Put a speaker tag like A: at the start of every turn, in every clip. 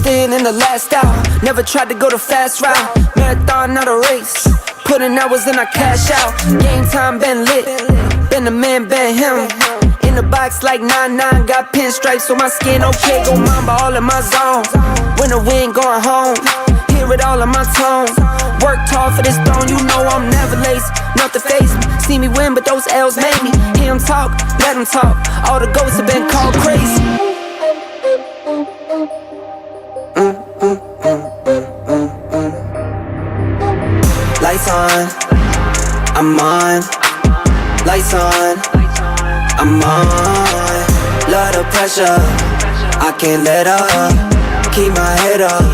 A: staying in the last hour. Never tried to go the fast route. Marathon, not a race. Putting hours in, I cash out. Game time been lit. Been the man, been him. In the box like 9-9. Got pinstripes on my skin. Okay, go mamba all in my zone. When the wind going home. Hear it all in my tone. Worked hard for this throne. You know I'm never lazy. Nothing face me. See me win, but those L's made me. Hear him talk, let him talk. All the ghosts have been called crazy. Lights on, I'm on. Lights on, I'm on. Love the pressure, I can't let up. Keep my head up,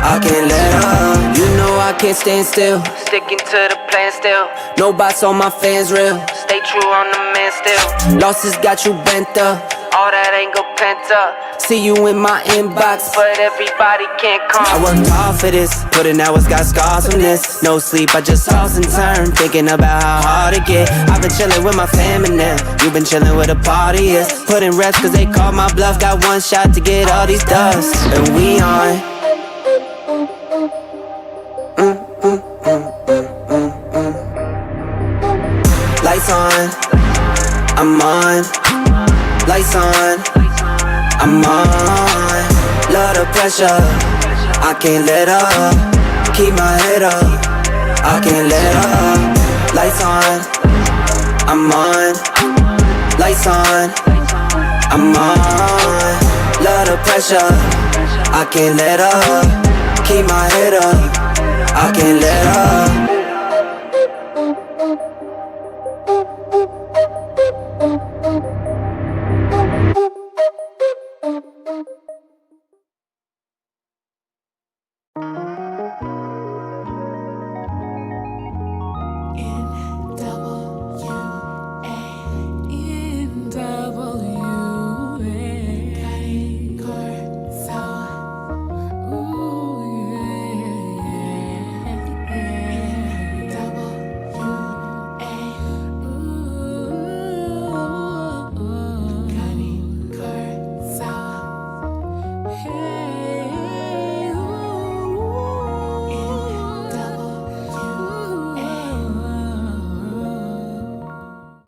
A: I can't let up. You know I can't stand still. Sticking to the plan still. No bots on my fans real. Stay true on the man still. Losses got you bent up. All that anger pent up. See you in my inbox, but everybody can't come. I worked hard for this, putting hours, got scars from this. No sleep, I just toss and turn, thinking about how hard it get. I've been chilling with my family now. You been chilling with the party is. Putting reps cause they called my bluff. Got one shot to get all these dubs. And we on. Lights on, I'm on. Lights on, I'm on. Love the pressure, I can't let up. Keep my head up, I can't let up. Lights on, I'm on. Lights on, I'm on. Love the pressure, I can't let up. Keep my head up, I can't let up.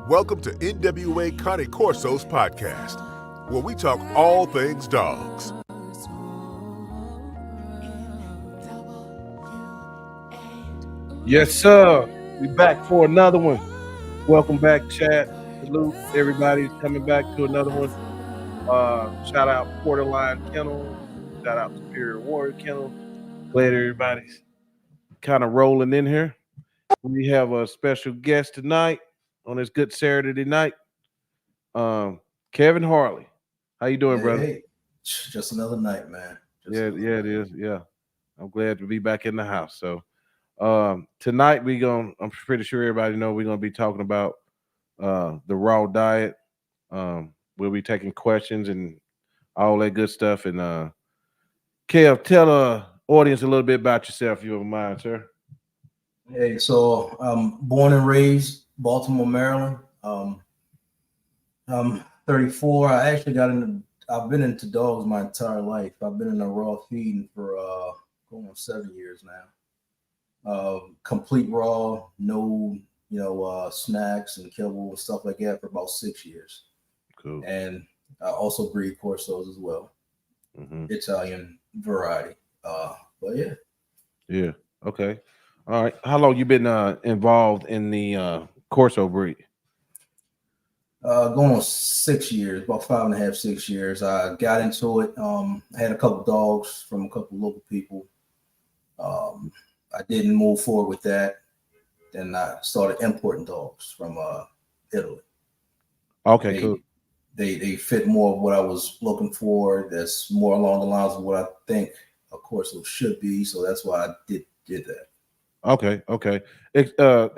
B: Welcome to NWA Cane Corsos podcast, where we talk all things dogs.
C: Yes, sir. We back for another one. Welcome back, chat. Salute everybody coming back to another one. Shout out Porterline Kennel. Shout out Superior Warrior Kennel. Glad everybody's kind of rolling in here. We have a special guest tonight on this good Saturday night. Kevin Harlee. How you doing, brother?
D: Hey, just another night, man.
C: It is. Yeah. I'm glad to be back in the house. So tonight I'm pretty sure everybody know we're gonna be talking about the raw diet. We'll be taking questions and all that good stuff. And Kev, tell the audience a little bit about yourself, if you don't mind, sir.
D: Hey, so I'm born and raised Baltimore, Maryland. I'm 34. I've been into dogs my entire life. I've been in a raw feeding for going on 7 years now. Complete raw, no, snacks and kibble and stuff like that for about 6 years.
C: Cool.
D: And I also breed Corsos as well. Italian variety. But yeah.
C: Yeah. Okay. All right. How long you been involved in the Corso breed?
D: Going on 6 years, about 5.5, 6 years. I got into it. I had a couple dogs from a couple local people. I didn't move forward with that. Then I started importing dogs from Italy.
C: Okay, cool.
D: They fit more of what I was looking for. That's more along the lines of what I think a Corso should be. So that's why I did that.
C: Okay.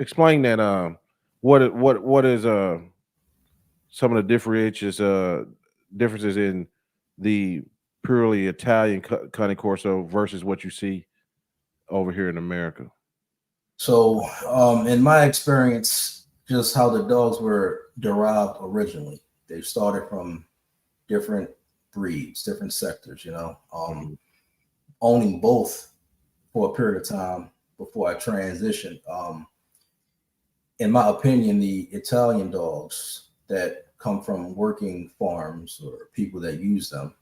C: Explain that. What is some of the differences in the purely Italian Cane Corso versus what you see over here in America?
D: So, in my experience, just how the dogs were derived originally, they started from different breeds, different sectors. owning both for a period of time before I transitioned. In my opinion, the Italian dogs that come from working farms or people that use them,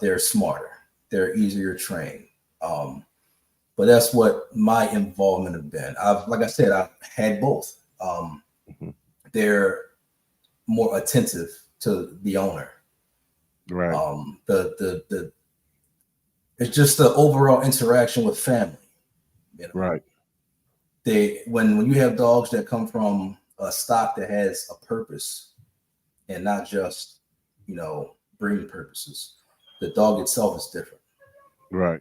D: they're smarter, they're easier trained. But that's what my involvement have been. Like I said, I've had both. They're more attentive to the owner.
C: Right.
D: It's just the overall interaction with family. You know?
C: Right.
D: When you have dogs that come from a stock that has a purpose and not just, breeding purposes, the dog itself is different.
C: Right.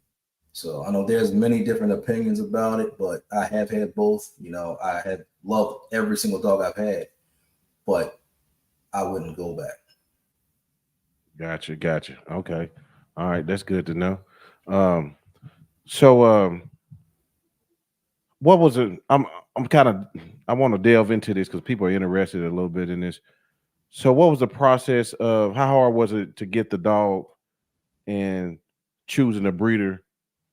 D: So I know there's many different opinions about it, but I have had both. I have loved every single dog I've had, but I wouldn't go back.
C: Gotcha. Okay. All right. That's good to know. So what was it? I want to delve into this because people are interested a little bit in this. So what was the process of, how hard was it to get the dog and choosing a breeder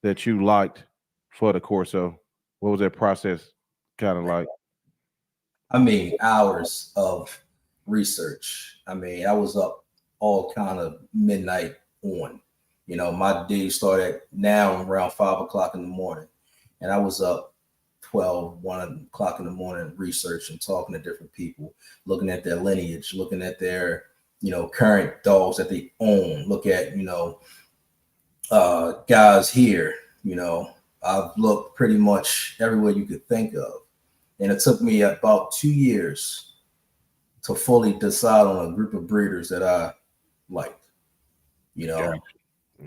C: that you liked for the Corso? What was that process kind of like?
D: I mean, hours of research. I mean, I was up all kind of midnight on. My day started now around 5 o'clock in the morning, and I was up 1 o'clock in the morning researching, talking to different people, looking at their lineage, looking at their, current dogs that they own. Look at, guys here. I've looked pretty much everywhere you could think of. And it took me about 2 years to fully decide on a group of breeders that I liked,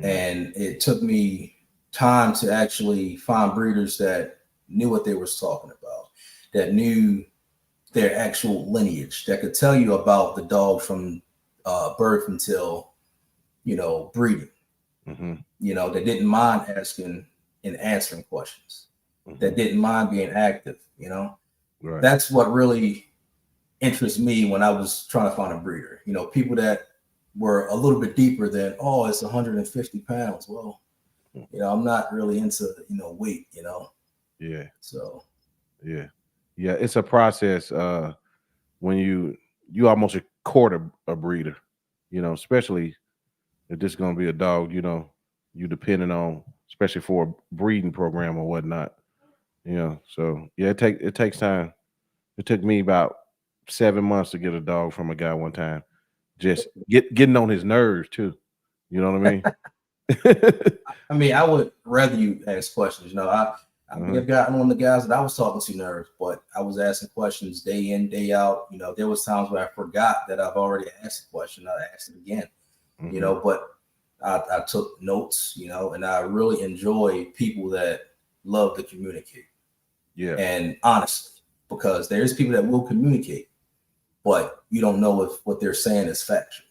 D: and it took me time to actually find breeders that knew what they was talking about, that knew their actual lineage, that could tell you about the dog from birth until, breeding, that didn't mind asking and answering questions, that didn't mind being active, Right. That's what really interests me when I was trying to find a breeder. People that were a little bit deeper than, it's 150 pounds. Well, I'm not really into, weight,
C: Yeah.
D: So.
C: Yeah. It's a process when you almost court a breeder, especially if this is going to be a dog, you depending on, especially for a breeding program or whatnot. So it takes time. It took me about 7 months to get a dog from a guy one time. Just getting on his nerves too. You know what I mean?
D: I mean, I would rather you ask questions. I may have gotten on the guys that I was talking to nerves, but I was asking questions day in, day out. There was times where I forgot that I've already asked a question. I asked it again, but I took notes, and I really enjoy people that love to communicate. Yeah. And honestly, because there's people that will communicate, but you don't know if what they're saying is factual,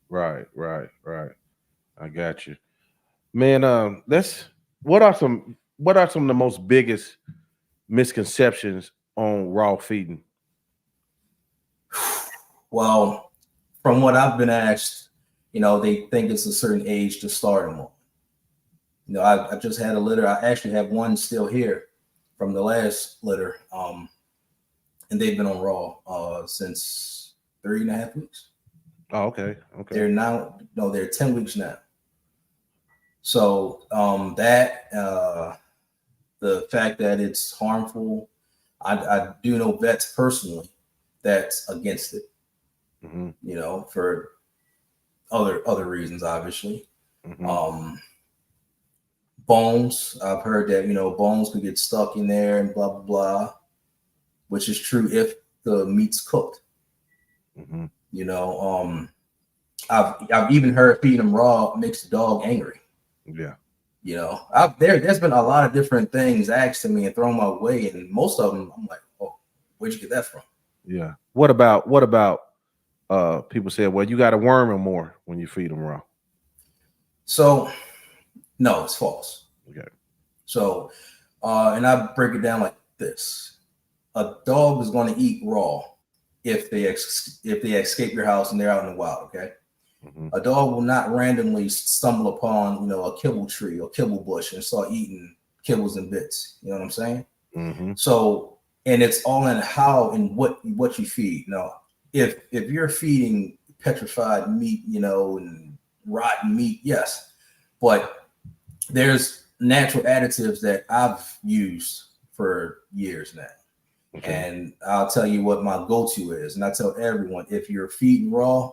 D: Right.
C: I got you, man. What are some of the most biggest misconceptions on raw feeding?
D: Well, from what I've been asked, they think it's a certain age to start them on. I just had a litter. I actually have one still here from the last litter. And they've been on raw since 3.5 weeks.
C: Oh, okay.
D: They're 10 weeks now. So the fact that it's harmful, I do know vets personally that's against it. For other reasons, obviously. Bones, I've heard that bones could get stuck in there and blah blah blah, which is true if the meat's cooked. I've even heard feeding them raw makes the dog angry.
C: Yeah.
D: There's been a lot of different things asked to me and thrown my way, and most of them I'm like, oh, where'd you get that from?
C: Yeah. What about people say, well, you got to worm them more when you feed them raw?
D: So no, it's false.
C: Okay.
D: So and I break it down like this: a dog is going to eat raw if they escape your house and they're out in the wild. Okay. A dog will not randomly stumble upon, you know, a kibble tree or kibble bush and start eating kibbles and bits. You know what I'm saying? So, and it's all in how and what you feed. Now, if you're feeding petrified meat, you know, and rotten meat, yes, but there's natural additives that I've used for years now. And I'll tell you what my go-to is. And I tell everyone, if you're feeding raw,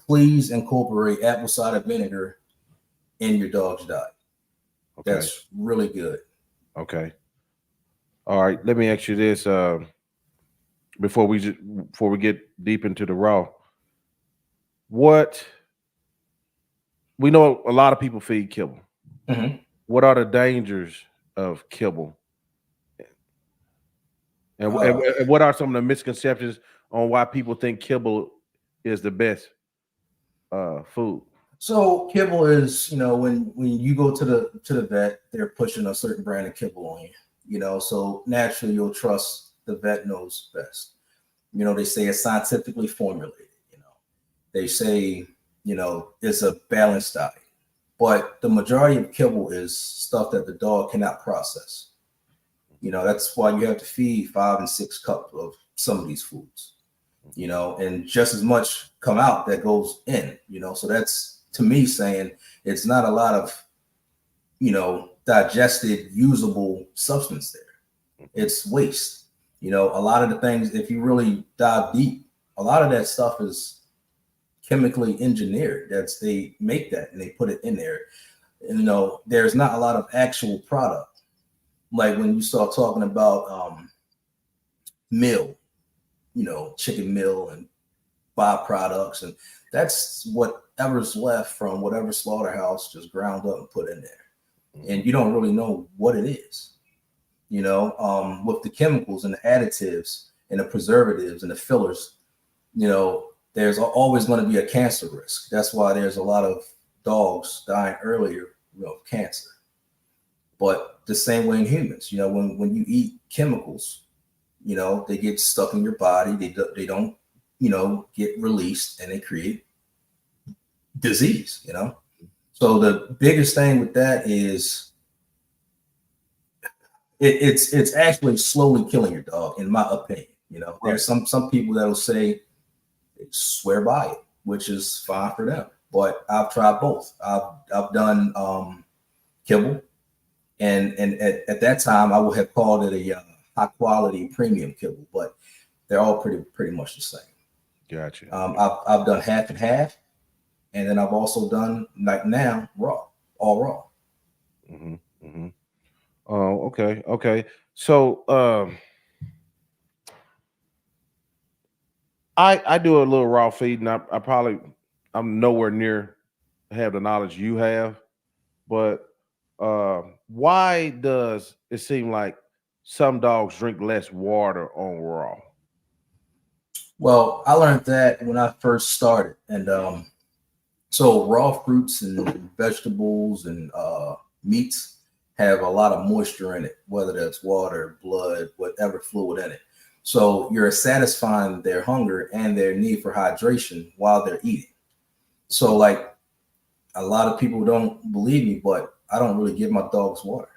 D: please incorporate apple cider vinegar in your dog's diet. That's really good.
C: Okay. All right. Let me ask you this before we get deep into the raw. What we know, a lot of people feed kibble. What are the dangers of kibble? And what are some of the misconceptions on why people think kibble is the best food?
D: So kibble is, you know, when you go to the vet, they're pushing a certain brand of kibble on you, you know, so naturally you'll trust the vet knows best. You know, they say it's scientifically formulated, you know, they say, you know, it's a balanced diet, but the majority of kibble is stuff that the dog cannot process. You know, that's why you have to feed 5 and 6 cups of some of these foods, you know, and just as much come out that goes in, you know, so that's, to me, saying it's not a lot of, you know, digested, usable substance there. It's waste. You know, a lot of the things, if you really dive deep, a lot of that stuff is chemically engineered. They make that and they put it in there. And, you know, there's not a lot of actual product. Like when you start talking about meal, you know, chicken meal and byproducts, and that's whatever's left from whatever slaughterhouse just ground up and put in there. And you don't really know what it is, you know, with the chemicals and the additives and the preservatives and the fillers, you know, there's always going to be a cancer risk. That's why there's a lot of dogs dying earlier, you know, of cancer. But the same way in humans, you know, when you eat chemicals, you know, they get stuck in your body. They don't, you know, get released and they create disease, you know. So the biggest thing with that is it's actually slowly killing your dog, in my opinion. You know, there's some people that'll say they swear by it, which is fine for them. But I've tried both. I've done kibble. And at that time, I would have called it a high quality premium kibble, but they're all pretty much the same.
C: Gotcha.
D: I've done half and half, and then I've also done, like now, raw, all raw.
C: Oh, okay. So I do a little raw feed, and I'm nowhere near have the knowledge you have, but why does it seem like some dogs drink less water on raw?
D: Well, I learned that when I first started, and so raw fruits and vegetables and meats have a lot of moisture in it, whether that's water, blood, whatever fluid in it. So you're satisfying their hunger and their need for hydration while they're eating. So like a lot of people don't believe me, but I don't really give my dogs water.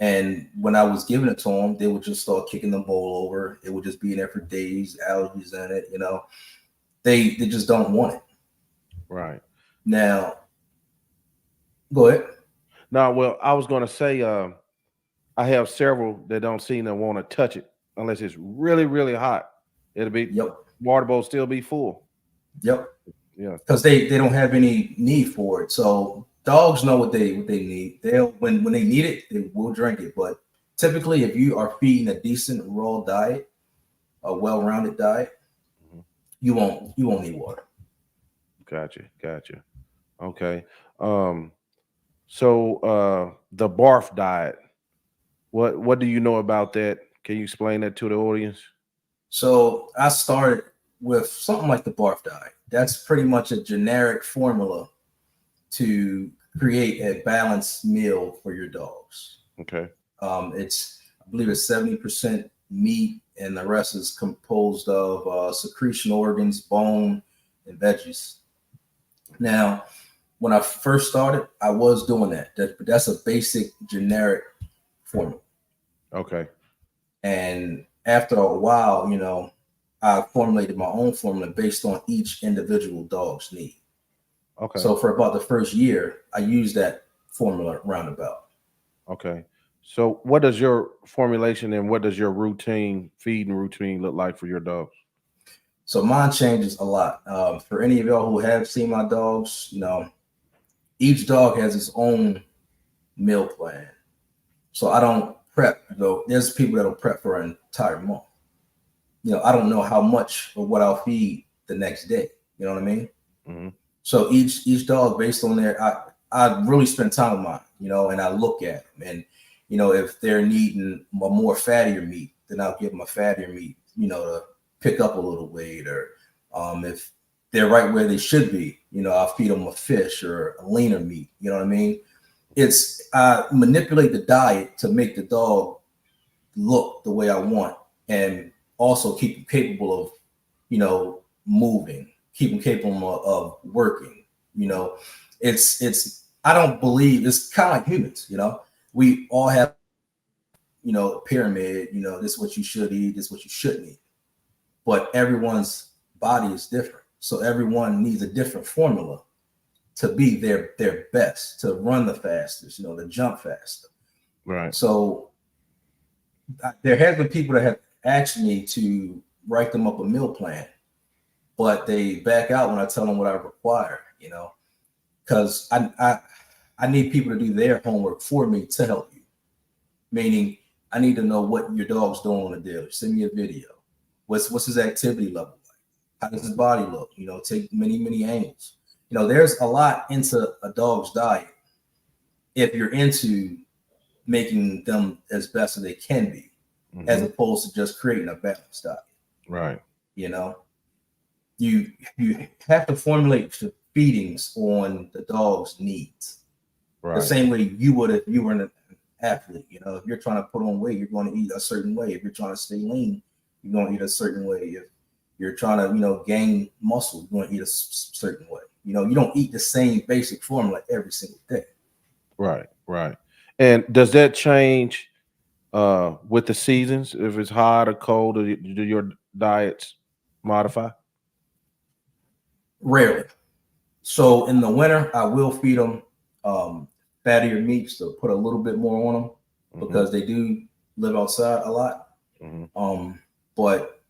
D: And when I was giving it to them, they would just start kicking the bowl over. It would just be in there for days, allergies in it, you know. They just don't want it.
C: Right.
D: Now, go ahead.
C: No, well, I was going to say I have several that don't seem to want to touch it unless it's really, really hot. It'll be water bowl still be full.
D: Yep.
C: Yeah.
D: Because they don't have any need for it. So dogs know what they need. They'll when they need it, they will drink it. But typically, if you are feeding a decent raw diet, a well-rounded diet, you won't need water.
C: Gotcha. Okay. So the barf diet. What do you know about that? Can you explain that to the audience?
D: So I started with something like the barf diet. That's pretty much a generic formula to create a balanced meal for your dogs.
C: Okay.
D: I believe it's 70% meat, and the rest is composed of secretion organs, bone, and veggies. Now, when I first started, I was doing that. That's a basic generic formula.
C: Okay.
D: And after a while, I formulated my own formula based on each individual dog's need.
C: Okay.
D: So for about the first year, I used that formula roundabout.
C: Okay. So what does your formulation and what does your feeding routine look like for your dogs?
D: So mine changes a lot. For any of y'all who have seen my dogs, each dog has its own meal plan. So I don't prep, though. There's people that'll prep for an entire month. I don't know how much of what I'll feed the next day. You know what I mean?
C: Mm-hmm.
D: So each dog, based on their, I really spend time with mine, and I look at them. And, if they're needing a more fattier meat, then I'll give them a fattier meat, to pick up a little weight. Or if they're right where they should be, I'll feed them a fish or a leaner meat. You know what I mean? I manipulate the diet to make the dog look the way I want, and also keep them capable of, moving, keep them capable of working. I don't believe it's kind of like humans. We all have, a pyramid. This is what you should eat, this is what you shouldn't eat. But everyone's body is different, so everyone needs a different formula to be their best, to run the fastest, to jump faster.
C: Right.
D: So there has been people that have asked me to write them up a meal plan, but they back out when I tell them what I require, because I need people to do their homework for me to help you. Meaning, I need to know what your dog's doing on a daily. Send me a video. What's his activity level like? How does his body look? Take many angles. There's a lot into a dog's diet if you're into making them as best as they can be, mm-hmm. as opposed to just creating a balanced diet.
C: Right.
D: You have to formulate the feedings on the dog's needs. Right. The same way you would if you were an athlete. If you're trying to put on weight, you're going to eat a certain way. If you're trying to stay lean, you're going to eat a certain way. If you're trying to, gain muscle, you're going to eat a certain way. You don't eat the same basic formula every single day.
C: Right. And does that change with the seasons? If it's hot or cold, do your diets modify?
D: Rarely. So in the winter, I will feed them fattier meats to put a little bit more on them, mm-hmm. because they do live outside a lot. Mm-hmm. But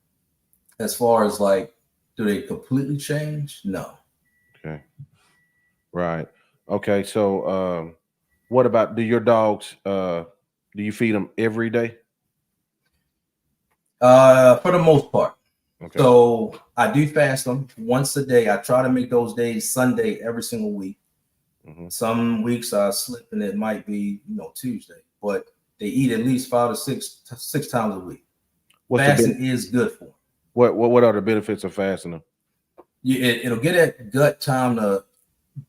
D: as far as do they completely change? No.
C: Okay. Right. Okay. So what about, do your dogs, do you feed them every day?
D: For the most part.
C: Okay.
D: So I do fast them once a day. I try to make those days Sunday every single week. Mm-hmm. Some weeks I slip and it might be, Tuesday, but they eat at least 5 to 6 times a week. Fasting is good for them.
C: What are the benefits of fasting them?
D: It'll get that gut time to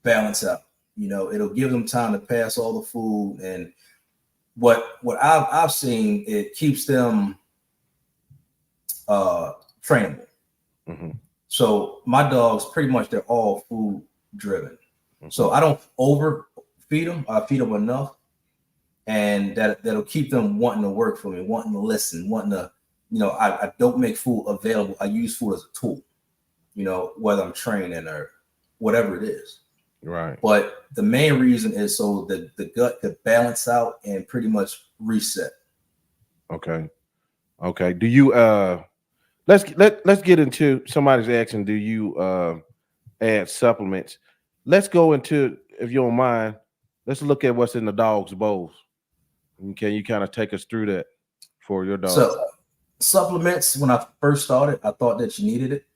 D: balance out. It'll give them time to pass all the food, and what I've seen, it keeps them trainable. Mm-hmm. So my dogs, pretty much, they're all food driven. Mm-hmm. So I don't overfeed them. I feed them enough, and that'll keep them wanting to work for me, wanting to listen, wanting to, I don't make food available. I use food as a tool, whether I'm training or whatever it is.
C: Right.
D: But the main reason is so that the gut could balance out and pretty much reset.
C: Okay. Do you let's get into, somebody's asking, do you add supplements? Let's go into, if you don't mind, let's look at what's in the dog's bowls. And can you kind of take us through that for your dog?
D: So supplements, when I first started, I thought that you needed it.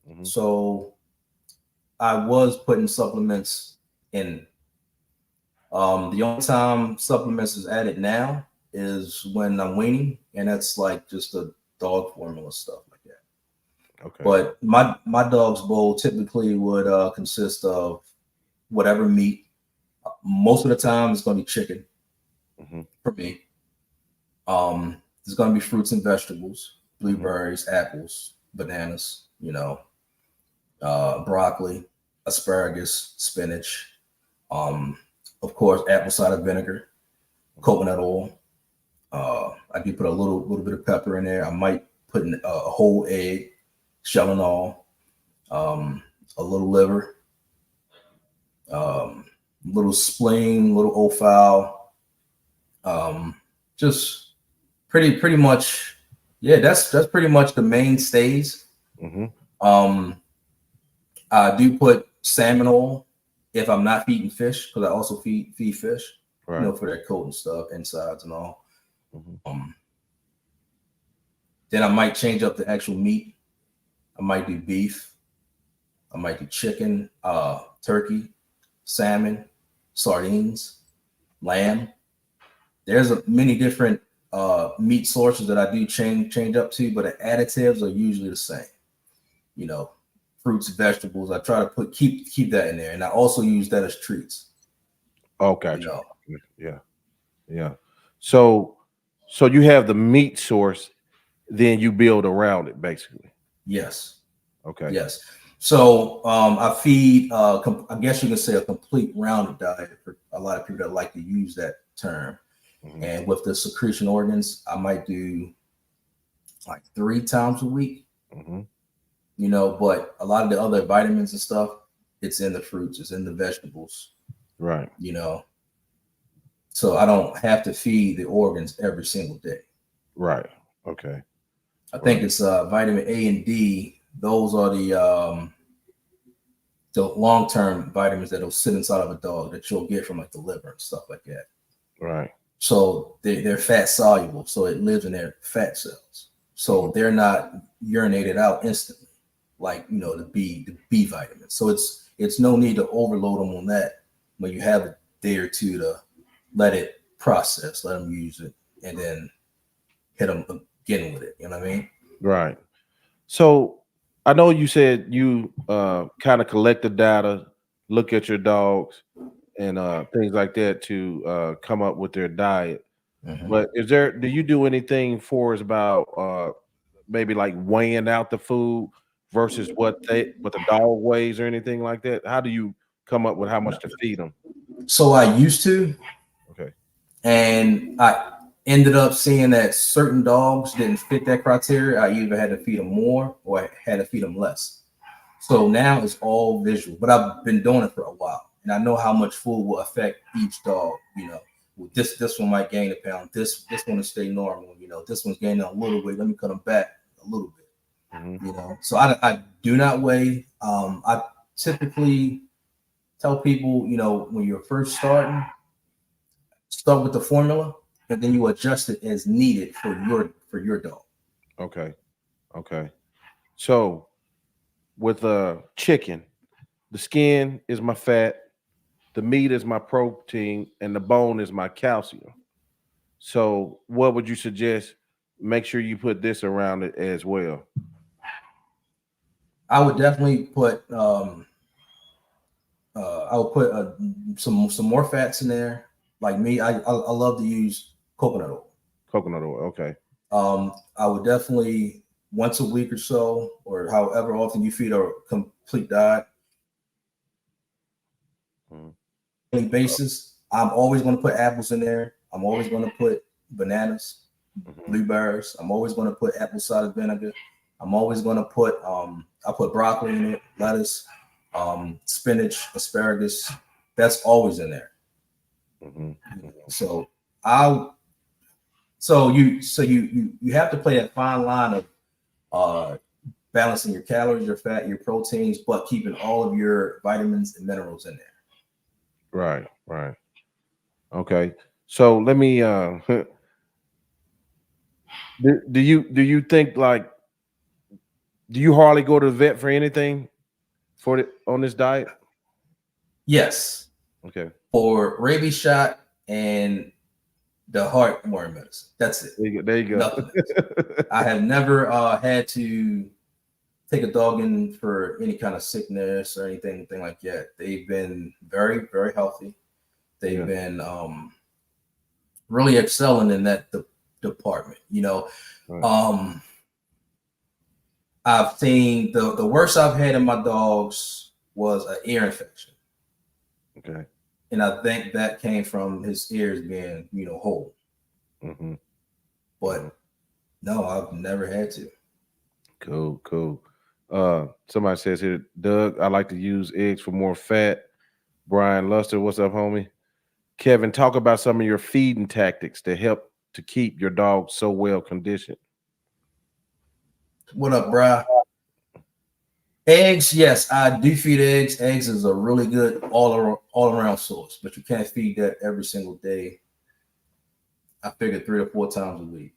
D: Mm-hmm. So I was putting supplements in. The only time supplements is added now is when I'm weaning, and that's just the dog formula stuff like that. Okay. But my dog's bowl typically would consist of whatever meat. Most of the time, it's going to be chicken. Mm-hmm. For me. There's going to be fruits and vegetables, blueberries, mm-hmm. apples, bananas, broccoli. asparagus, spinach, of course, apple cider vinegar, coconut oil. I do put a little bit of pepper in there. I might put in a whole egg, shell and all, a little liver, little spleen, little offal, just pretty much. Yeah, that's pretty much the mainstays. I do put salmon oil if I'm not feeding fish, because I also feed fish,
C: right.
D: You know, for their coat and stuff, insides and all. Then I might change up the actual meat. I might do beef. I might do chicken, turkey, salmon, sardines, lamb. There's many different meat sources that I do change up to, but the additives are usually the same. You know, fruits, vegetables. I try to keep that in there, and I also use that as treats.
C: Okay. You know? Yeah. So you have the meat source, then you build around it, basically.
D: Yes.
C: Okay.
D: Yes. So I feed, I guess you can say, a complete rounded diet for a lot of people that like to use that term. And with the secretion organs, I might do like 3 times a week. You know, but a lot of the other vitamins and stuff, it's in the fruits, it's in the vegetables.
C: Right.
D: You know, so I don't have to feed the organs every single day.
C: Right. Okay.
D: I think it's vitamin A and D. Those are the long-term vitamins that'll sit inside of a dog that you'll get from like the liver and stuff like that.
C: Right.
D: So they're fat soluble, so it lives in their fat cells. So they're not urinated out instantly, like, you know, the B vitamins. So it's no need to overload them on that when you have a day or two to let it process, let them use it, and then hit them again with it. You know what I mean?
C: Right. So I know you said you kind of collect the data, look at your dogs and things like that to come up with their diet. But do you do anything for us about maybe like weighing out the food versus what the dog weighs or anything like that? How do you come up with how much to feed them?
D: So I used to.
C: Okay.
D: And I ended up seeing that certain dogs didn't fit that criteria. I either had to feed them more or I had to feed them less. So now it's all visual, but I've been doing it for a while, and I know how much food will affect each dog. You know, this one might gain a pound. This one will stay normal. You know, this one's gaining a little weight. Let me cut them back a little bit. You know, so I do not weigh. I typically tell people, you know, when you're first starting, start with the formula, and then you adjust it as needed for your dog.
C: Okay. So with chicken, the skin is my fat, the meat is my protein, and the bone is my calcium. So what would you suggest? Make sure you put this around it as well.
D: I would definitely put I would put some more fats in there. Like me, I love to use coconut oil.
C: Coconut oil, okay.
D: I would definitely once a week or so, or however often you feed a complete diet, basis. I'm always going to put apples in there. I'm always going to put bananas, blueberries. I'm always going to put apple cider vinegar. I'm always going to put I put broccoli in it, lettuce, spinach, asparagus. That's always in there. So you have to play that fine line of balancing your calories, your fat, your proteins, but keeping all of your vitamins and minerals in there.
C: Right. Okay. So let me do you think, like, do you hardly go to the vet for anything on this diet?
D: Yes.
C: Okay.
D: For rabies shot and the heartworm medicine. That's it.
C: There you go.
D: Nothing else. I have never had to take a dog in for any kind of sickness or anything like that. They've been very, very healthy. They've been really excelling in that department. You know, I've seen the worst I've had in my dogs was an ear infection.
C: Okay.
D: And I think that came from his ears being, whole.
C: Mm-hmm.
D: But no, I've never had to.
C: Cool. Somebody says here, Doug, I like to use eggs for more fat. Brian Luster, what's up, homie? Kevin, talk about some of your feeding tactics that help to keep your dog so well conditioned.
D: What up, Brian? Eggs, yes, I do feed eggs. Eggs is a really good all around source, but you can't feed that every single day. I figure 3 or 4 times a week.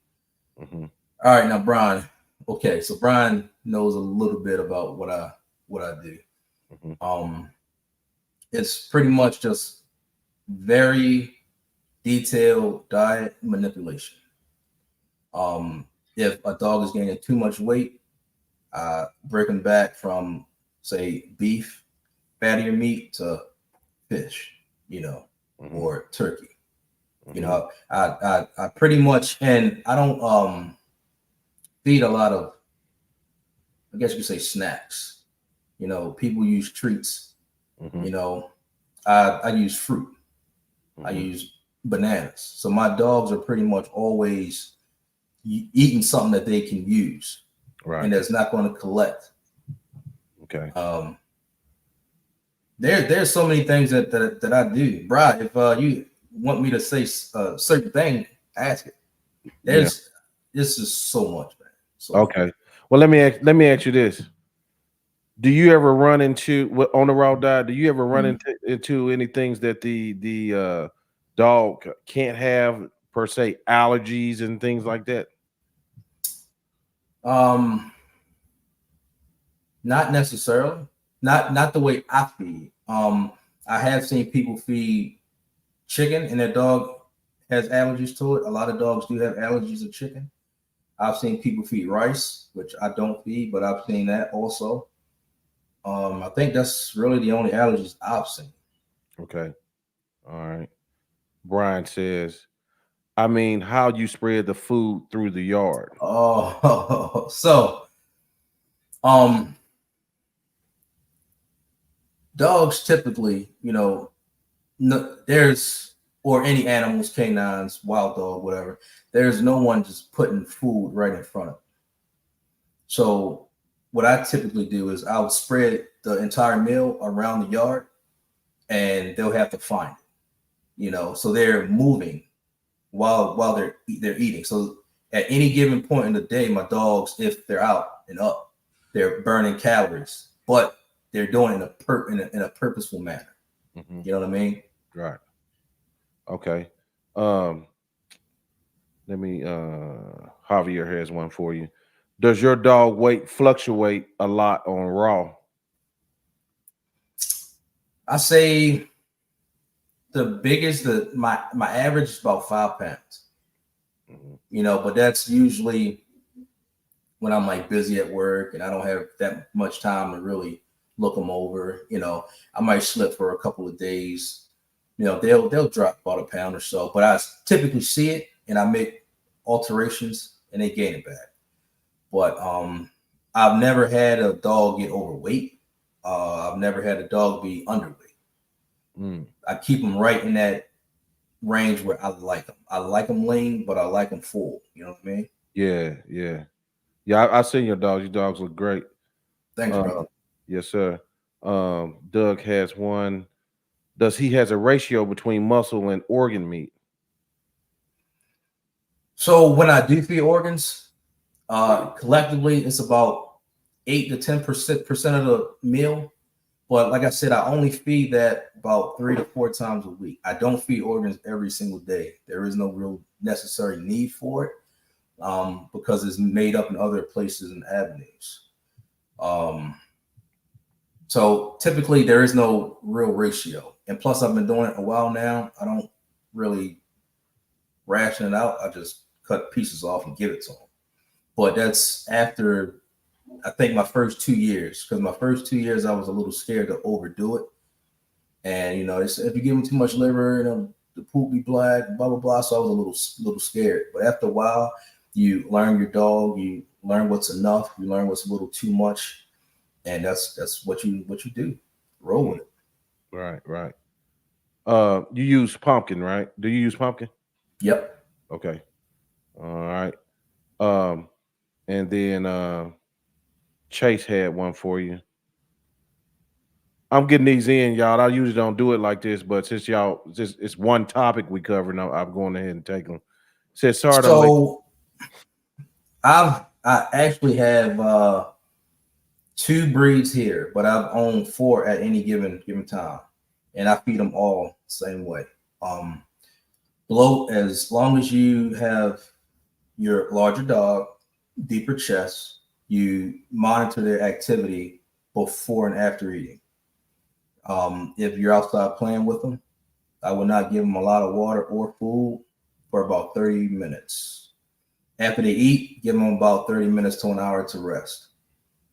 C: Mm-hmm.
D: All right, now Brian. Okay, so Brian knows a little bit about what I do.
C: Mm-hmm.
D: It's pretty much just very detailed diet manipulation. If a dog is gaining too much weight, break them back from, say, beef, fattier meat to fish,
C: Mm-hmm.
D: or turkey.
C: Mm-hmm.
D: I pretty much, and I don't feed a lot of, I guess you could say, snacks. People use treats.
C: Mm-hmm.
D: I use fruit.
C: Mm-hmm.
D: I use bananas. So my dogs are pretty much always eating something that they can use,
C: right,
D: and that's not going to collect.
C: Okay.
D: There's so many things that I do, Brian. If you want me to say a certain thing, ask it. This is so much, man. So
C: okay. Well, let me ask you this: do you ever run into on the raw diet? Do you ever run into any things that the dog can't have, per se, allergies and things like that?
D: Not necessarily. Not the way I feed. I have seen people feed chicken and their dog has allergies to it. A lot of dogs do have allergies to chicken. I've seen people feed rice, which I don't feed, but I've seen that also. I think that's really the only allergies I've seen.
C: Okay. All right. Brian says, I mean, how you spread the food through the yard.
D: Oh, so dogs typically, there's, or any animals, canines, wild dog, whatever, there's no one just putting food right in front of them. So what I typically do is I'll spread the entire meal around the yard, and they'll have to find it. So they're moving while they're eating. So at any given point in the day, my dogs, if they're out and up, they're burning calories, but they're doing it in a purposeful manner.
C: Mm-hmm.
D: You know what I mean?
C: Right. Okay. Let me Javier has one for you. Does your dog weight fluctuate a lot on raw?
D: I say the biggest, my average is about 5 pounds.
C: Mm-hmm.
D: But that's usually when I'm like busy at work and I don't have that much time to really look them over. I might slip for a couple of days. They'll drop about a pound or so, but I typically see it and I make alterations and they gain it back. But I've never had a dog get overweight. I've never had a dog be underweight. I keep them right in that range where I like them. I like them lean, but I like them full. You know what I mean?
C: Yeah. I've seen your dogs. Your dogs look great.
D: Thanks, brother.
C: Yes, sir. Doug has one. Does he has a ratio between muscle and organ meat?
D: So when I do feed organs, collectively it's about 8 to 10% of the meal. But like I said, I only feed that about 3 to 4 times a week. I don't feed organs every single day. There is no real necessary need for it, because it's made up in other places and avenues. So typically there is no real ratio. And plus I've been doing it a while now. I don't really ration it out. I just cut pieces off and give it to them. But that's after, I think, my first 2 years, because my first 2 years I was a little scared to overdo it. And if you give them too much liver, the poop be black, blah blah blah. So I was a little scared. But after a while, you learn your dog, you learn what's enough, you learn what's a little too much, and that's what you do. roll with it.
C: Right. You use pumpkin, right? Do you use pumpkin?
D: Yep.
C: Okay. All right. And then Chase had one for you. I'm getting these in, y'all. I usually don't do it like this, but since y'all it's one topic we cover, and I'm going ahead and take them. Says sorry.
D: So I actually have 2 breeds here, but I've owned 4 at any given time, and I feed them all the same way. Bloat, as long as you have your larger dog, deeper chest, you monitor their activity before and after eating. If you're outside playing with them, I will not give them a lot of water or food for about 30 minutes. After they eat, give them about 30 minutes to an hour to rest.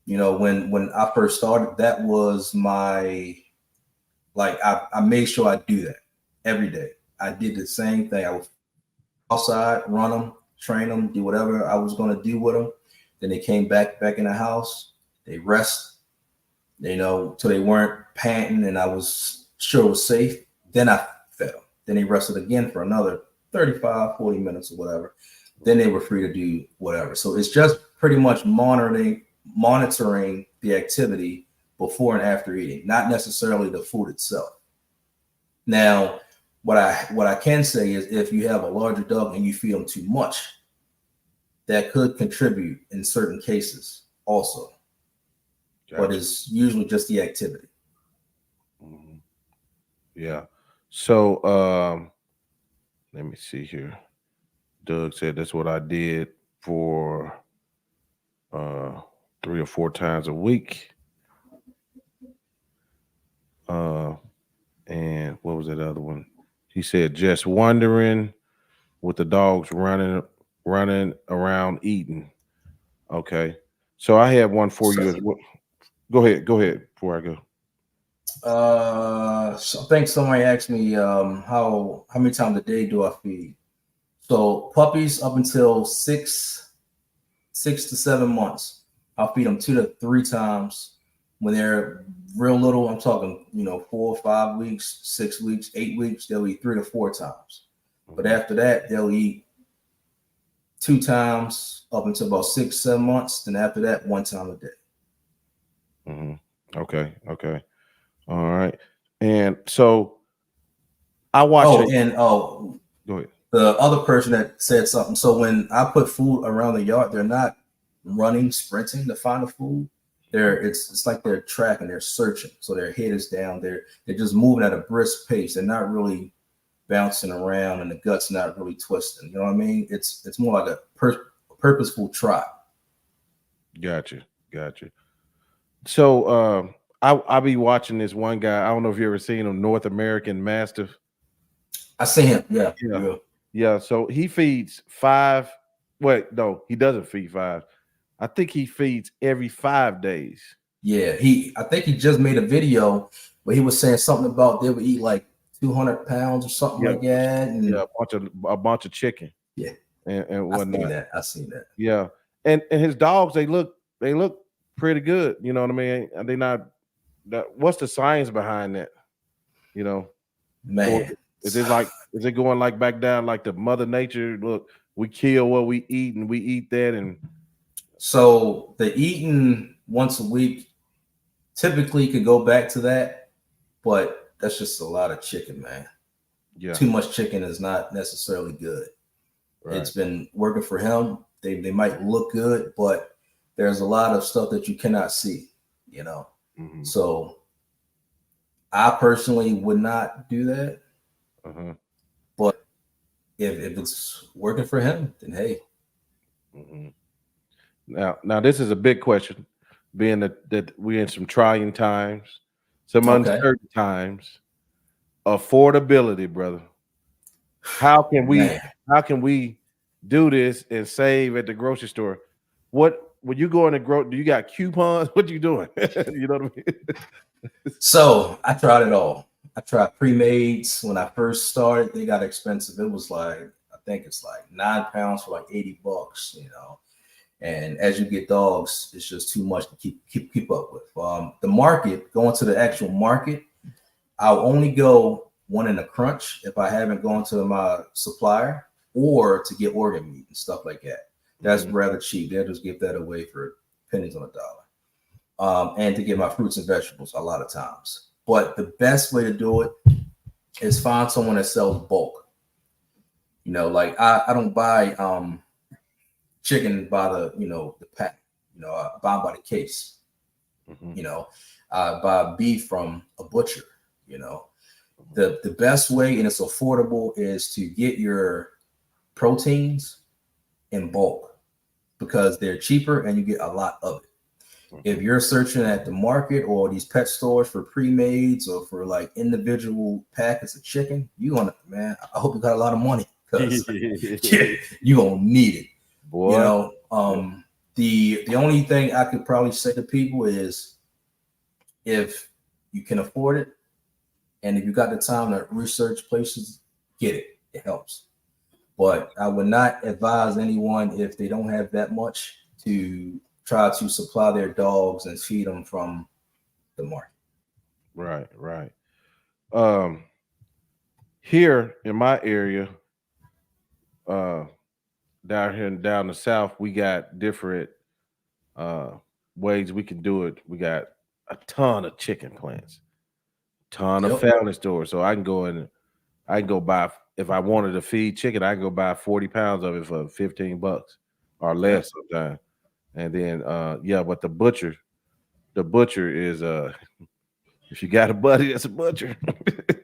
D: You know, when I first started, that was my, I made sure I do that every day. I did the same thing. I would outside, run them, train them, do whatever I was going to do with them. Then they came back in the house. They rest, till they weren't panting and I was sure it was safe. Then I fed them. Then they rested again for another 35, 40 minutes or whatever. Then they were free to do whatever. So it's just pretty much monitoring the activity before and after eating, not necessarily the food itself. Now, what I can say is if you have a larger dog and you feed them too much, that could contribute in certain cases also. Gotcha. But it's usually just the activity.
C: Mm-hmm. Yeah. So let me see here. Doug said that's what I did for 3 or 4 times a week. And what was that other one? He said just wondering with the dogs running around eating. Okay. So I have one for you as well. Go ahead before I
D: go. So I think somebody asked me how many times a day do I feed? So puppies up until 6 to 7 months, I'll feed them 2 to 3 times. When they're real little, I'm talking 4 or 5 weeks, 6 weeks, 8 weeks, they'll eat 3 to 4 times. But after that, they'll eat 2 times up until about 6, 7 months. Then after that, 1 time a day.
C: Mm-hmm. Okay. All right. And so I watch.
D: Go ahead. The other person that said something. So when I put food around the yard, they're not running, sprinting to find the food. It's like they're tracking, they're searching. So their head is down. They're just moving at a brisk pace. They're not really bouncing around, and the gut's not really twisting. You know what I mean? It's more like a purposeful trot.
C: Gotcha. So I'll be watching this one guy. I don't know if you ever seen him, North American Mastiff.
D: I see him.
C: Yeah. So he feeds 5. Wait, no, he doesn't feed 5. I think he feeds every 5 days.
D: Yeah, I think he just made a video where he was saying something about they would eat like 200 pounds or something like that. And
C: a bunch of chicken.
D: Yeah,
C: and whatnot.
D: I seen that.
C: Yeah, and his dogs, they look pretty good. You know what I mean? They not. What's the science behind that?
D: Man,
C: is it going like back down like the Mother Nature? Look, we kill what we eat, and we eat that, and
D: so the eating once a week typically could go back to that, but that's just a lot of chicken, man. Yeah, too much chicken is not necessarily good. Right. It's been working for him. They might look good, but there's a lot of stuff that you cannot see, Mm-hmm. So I personally would not do that. Uh-huh. But if it's working for him, then hey.
C: Mm-hmm. Now this is a big question, being that we're in some trying times, some uncertain times. Affordability, brother. How can we do this and save at the grocery store? When you go in the do you got coupons? What you doing? You know what I mean?
D: So I tried it all. I tried pre-mades. When I first started, they got expensive. It was like, I think it's like £9 for like $80, And as you get dogs, it's just too much to keep up with. The market, going to the actual market, I'll only go one in a crunch if I haven't gone to my supplier or to get organ meat and stuff like that. That's rather cheap. They'll just give that away for pennies on a dollar. And to get my fruits and vegetables a lot of times. But the best way to do it is find someone that sells bulk. You know, like I don't buy chicken by the pack. You know, I buy by the case. You know, I buy beef from a butcher. You know, the best way, and it's affordable, is to get your proteins in bulk because they're cheaper and you get a lot of it. If you're searching at the market or these pet stores for pre-mades or for like individual packets of chicken, I hope you got a lot of money because you're gonna need it. Boy. You know, the only thing I could probably say to people is if you can afford it and if you got the time to research places, get it. It helps. But I would not advise anyone, if they don't have that much, to try to supply their dogs and feed them from the market.
C: Right. Here in my area, down here and down the south, we got different ways we can do it. We got a ton of chicken plants, ton of family stores. So I can go buy, if I wanted to feed chicken, I can go buy 40 pounds of it for $15 or less sometimes. And then but the butcher is if you got a buddy that's a butcher.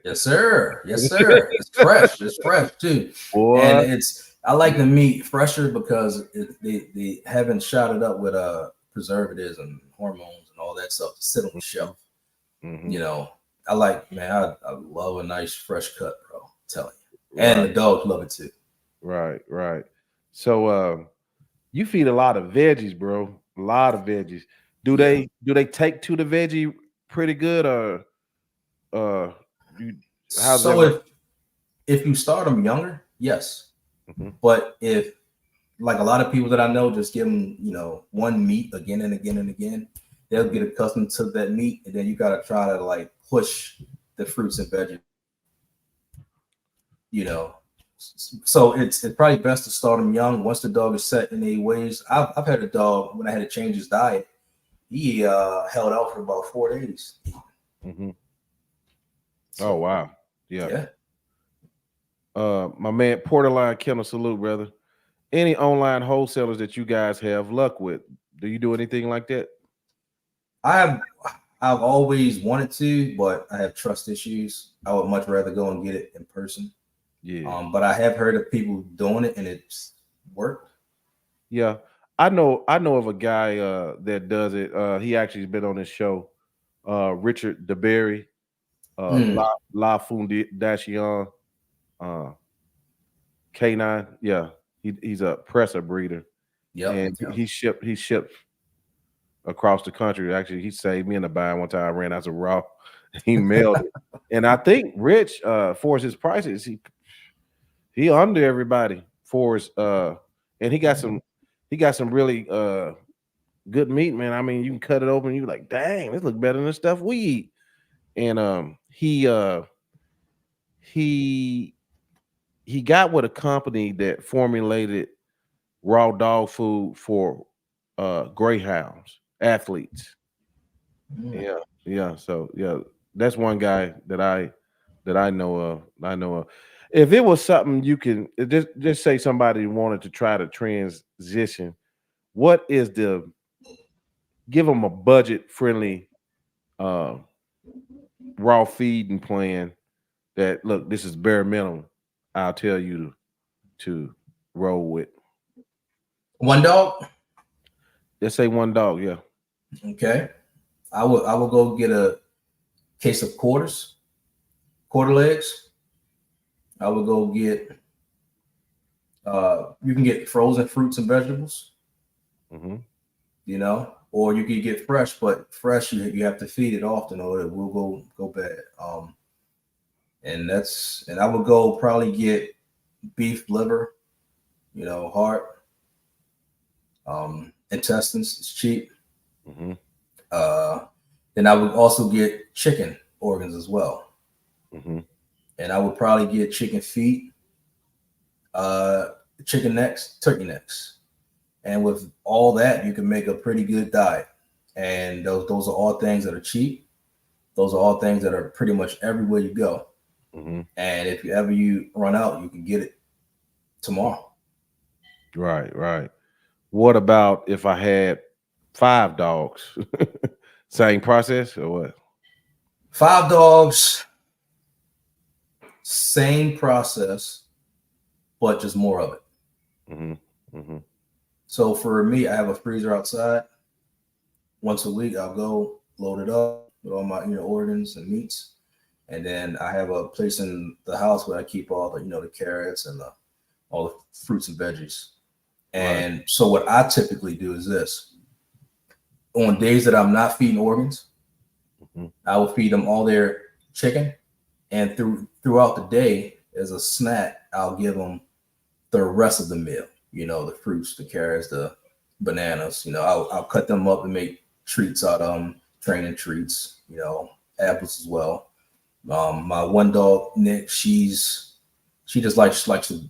D: Yes, sir. It's fresh too. Boy. And I like the meat fresher because they haven't shot it up with preservatives and hormones and all that stuff to sit on the shelf. You know, I love a nice fresh cut, bro. I'm telling you. And the dogs love it too.
C: Right. So you feed a lot of veggies, bro. A lot of veggies. Do they take to the veggie pretty good, or
D: if you start them younger, yes. But if, like a lot of people that I know, just give them one meat again and again and again, they'll get accustomed to that meat, and then you got to try to like push the fruits and veggies. You know. So it's probably best to start them young. Once the dog is set in their ways, I've had a dog when I had to change his diet. He held out for about 4 days.
C: So, oh wow, yeah. My man Porterline Kennel, salute, brother. Any online wholesalers that you guys have luck with? Do you do anything like that?
D: I've always wanted to, but I have trust issues. I would much rather go and get it in person. Yeah. But I have heard of people doing it and it's worked.
C: Yeah. I know of a guy that does it. He actually has been on this show. Richard DeBerry, La Fundation, Canine. Yeah. He's a presser breeder. Yeah. And he shipped across the country. Actually, he saved me in the bind one time. I ran out of raw. He mailed it. And I think Rich, for his prices, he under everybody for his and he got some really good meat, man. I mean, you can cut it open, you're like, dang, this looks better than the stuff we eat. And he got with a company that formulated raw dog food for greyhounds, athletes. Yeah. So yeah, that's one guy that I know of. If it was something you can just say somebody wanted to try to transition, what is give them a budget friendly raw feeding plan that, look, this is bare minimum, I'll tell you to roll with?
D: One dog?
C: Let's say one dog, yeah.
D: Okay. I will go get a case of quarter legs. I would go get you can get frozen fruits and vegetables, or you can get fresh, but fresh you have to feed it often or it will go bad. And I would go probably get beef liver, heart. Intestines is cheap.
C: Mm-hmm.
D: Then I would also get chicken organs as well.
C: Mm-hmm.
D: And I would probably get chicken feet, chicken necks, turkey necks. And with all that, you can make a pretty good diet. And those are all things that are cheap. Those are all things that are pretty much everywhere you go.
C: Mm-hmm.
D: And if you run out, you can get it tomorrow.
C: Right. What about if I had 5 dogs? Same process or what?
D: 5 dogs, same process, but just more of it.
C: Mm-hmm. Mm-hmm.
D: So for me, I have a freezer outside. Once a week, I'll go load it up with all my organs and meats, and then I have a place in the house where I keep all the the carrots and all the fruits and veggies. And so what I typically do is this: on days that I'm not feeding organs, I will feed them all their chicken, and throughout the day as a snack, I'll give them the rest of the meal. The fruits, the carrots, the bananas. I'll cut them up and make treats out of them, training treats. Apples as well. My one dog, Nick, she just likes to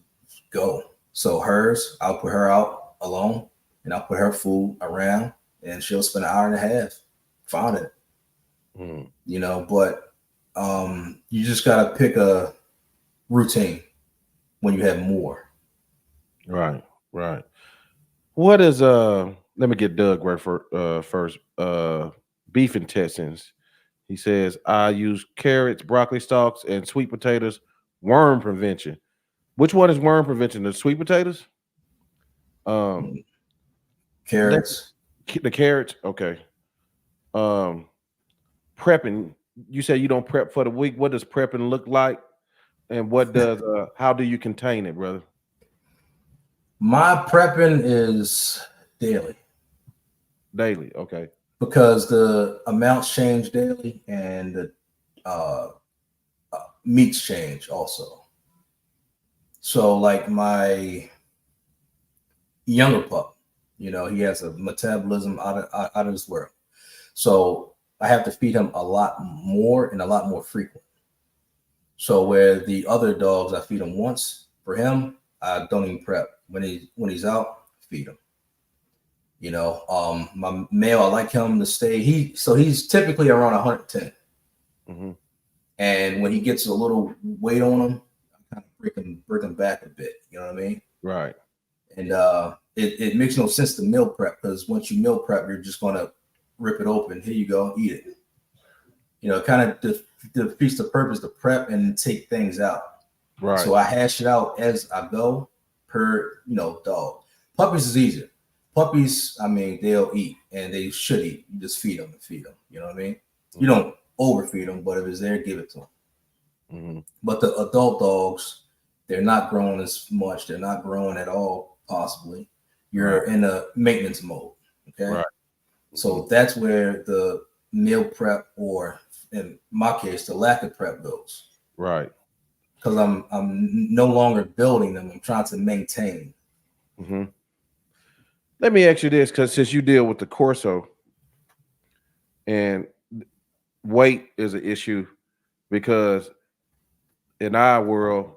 D: go. So hers, I'll put her out alone, and I'll put her food around, and she'll spend an hour and a half finding it. But you just gotta pick a routine when you have more.
C: Right. What is let me get Doug right first. Beef intestines. He says I use carrots, broccoli stalks, and sweet potatoes. Worm prevention. Which one is worm prevention? The sweet potatoes?
D: Carrots.
C: The carrots. Okay. Prepping. You say you don't prep for the week. What does prepping look like? And what does how do you contain it, brother?
D: My prepping is daily.
C: Daily, okay.
D: Because the amounts change daily, and the meats change also. So like my younger pup, he has a metabolism out of this world. So I have to feed him a lot more and a lot more frequent. So where the other dogs, I feed him once. For him, I don't even prep. When he's out, feed him. My male, I like him to stay. He's typically around 110.
C: Mm-hmm.
D: And when he gets a little weight on him, I kind of break him back a bit. You know what I mean?
C: Right.
D: And it makes no sense to meal prep, because once you meal prep, you're just gonna rip it open. Here you go, eat it. It kind of defeats the purpose to prep and take things out.
C: Right.
D: So I hash it out as I go per dog. Puppies is easier. Puppies, I mean, they'll eat, and they should eat. You just feed them and feed them. You know what I mean? Mm-hmm. You don't overfeed them, but if it's there, give it to them.
C: Mm-hmm.
D: But the adult dogs, they're not growing as much. They're not growing at all, possibly. You're in a maintenance mode. Okay.
C: Right.
D: So that's where the meal prep, or in my case, the lack of prep goes.
C: Right.
D: Because I'm no longer building them. I'm trying to maintain.
C: Mm-hmm. Let me ask you this, because since you deal with the Corso, and weight is an issue, because in our world,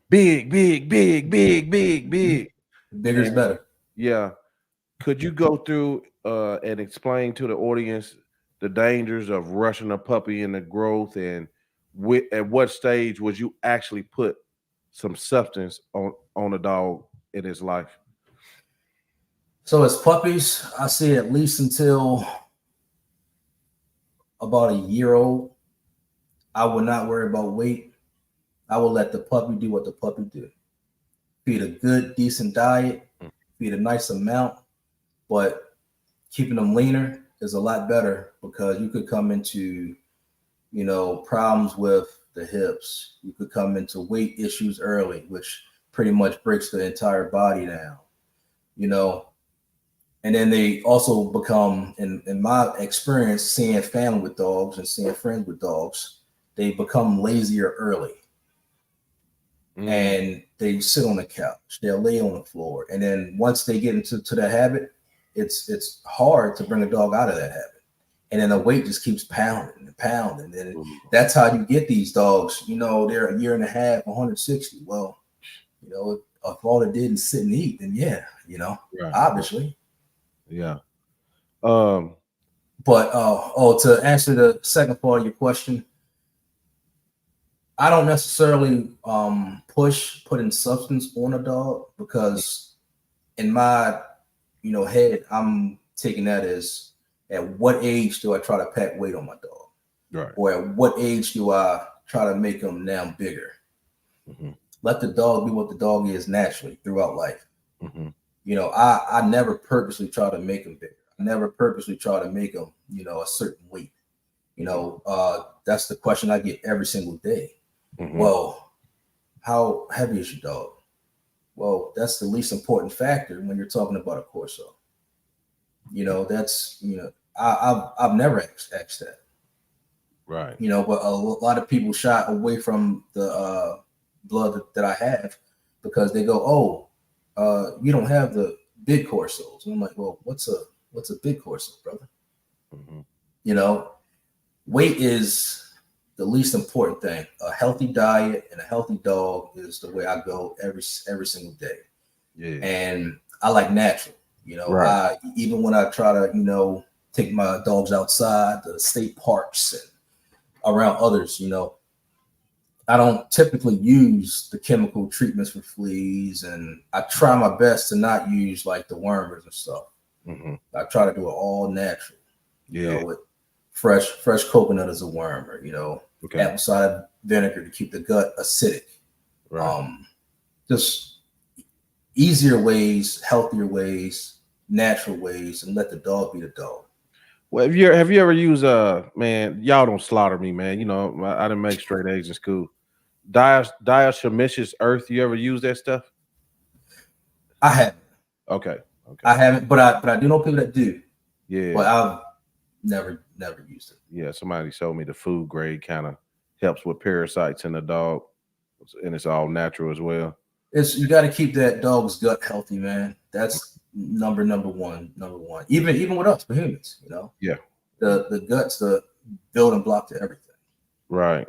C: big.
D: Bigger is better.
C: Yeah. Could you go through and explain to the audience the dangers of rushing a puppy in the growth, and at what stage would you actually put some substance on a dog in his life?
D: So as puppies, I see at least until about a year old, I would not worry about weight. I will let the puppy do what the puppy do. Feed a good, decent diet, feed a nice amount, but keeping them leaner is a lot better, because you could come into, problems with the hips. You could come into weight issues early, which pretty much breaks the entire body down, And then they also become, in my experience, seeing family with dogs and seeing friends with dogs, they become lazier early. and they sit on the couch. They'll lay on the floor, and then once they get into that habit, it's hard to bring a dog out of that habit. And then the weight just keeps pounding and pounding. And that's how you get these dogs. They're a year and a half, 160. Well, if all they did is sit and eat, then obviously.
C: Yeah.
D: But to answer the second part of your question, I don't necessarily putting substance on a dog, because in my head, I'm taking that as, at what age do I try to pack weight on my dog?
C: Right.
D: Or at what age do I try to make them now bigger? Let the dog be what the dog is naturally throughout life. I never purposely try to make them bigger. I never purposely try to make them, a certain weight. That's the question I get every single day. Well, how heavy is your dog? Well, that's the least important factor when you're talking about a Corso. I've never asked that.
C: Right.
D: But a lot of people shy away from the blood that I have, because they go, you don't have the big Corsos. And I'm like, well, what's a big Corso, brother? Weight is the least important thing. A healthy diet and a healthy dog is the way I go every single day. Yeah. And I like natural. Right. Even when I try to, take my dogs outside the state parks and around others, I don't typically use the chemical treatments for fleas, and I try my best to not use like the wormers and stuff. I try to do it all natural. With fresh coconut as a wormer, apple cider vinegar to keep the gut acidic. Right. Just easier ways, healthier ways, natural ways, and let the dog be the dog.
C: Well, have you ever used man, y'all don't slaughter me, man. I didn't make straight A's in school. Diatomaceous earth, you ever use that stuff?
D: I haven't.
C: Okay.
D: I haven't, but I do know people that do.
C: Yeah.
D: But I've never used it.
C: Yeah, somebody showed me the food grade kind of helps with parasites in the dog, and it's all natural as well.
D: You got to keep that dog's gut healthy, man. That's number one. Even with us, for humans,
C: Yeah.
D: The gut's the building block to everything.
C: Right.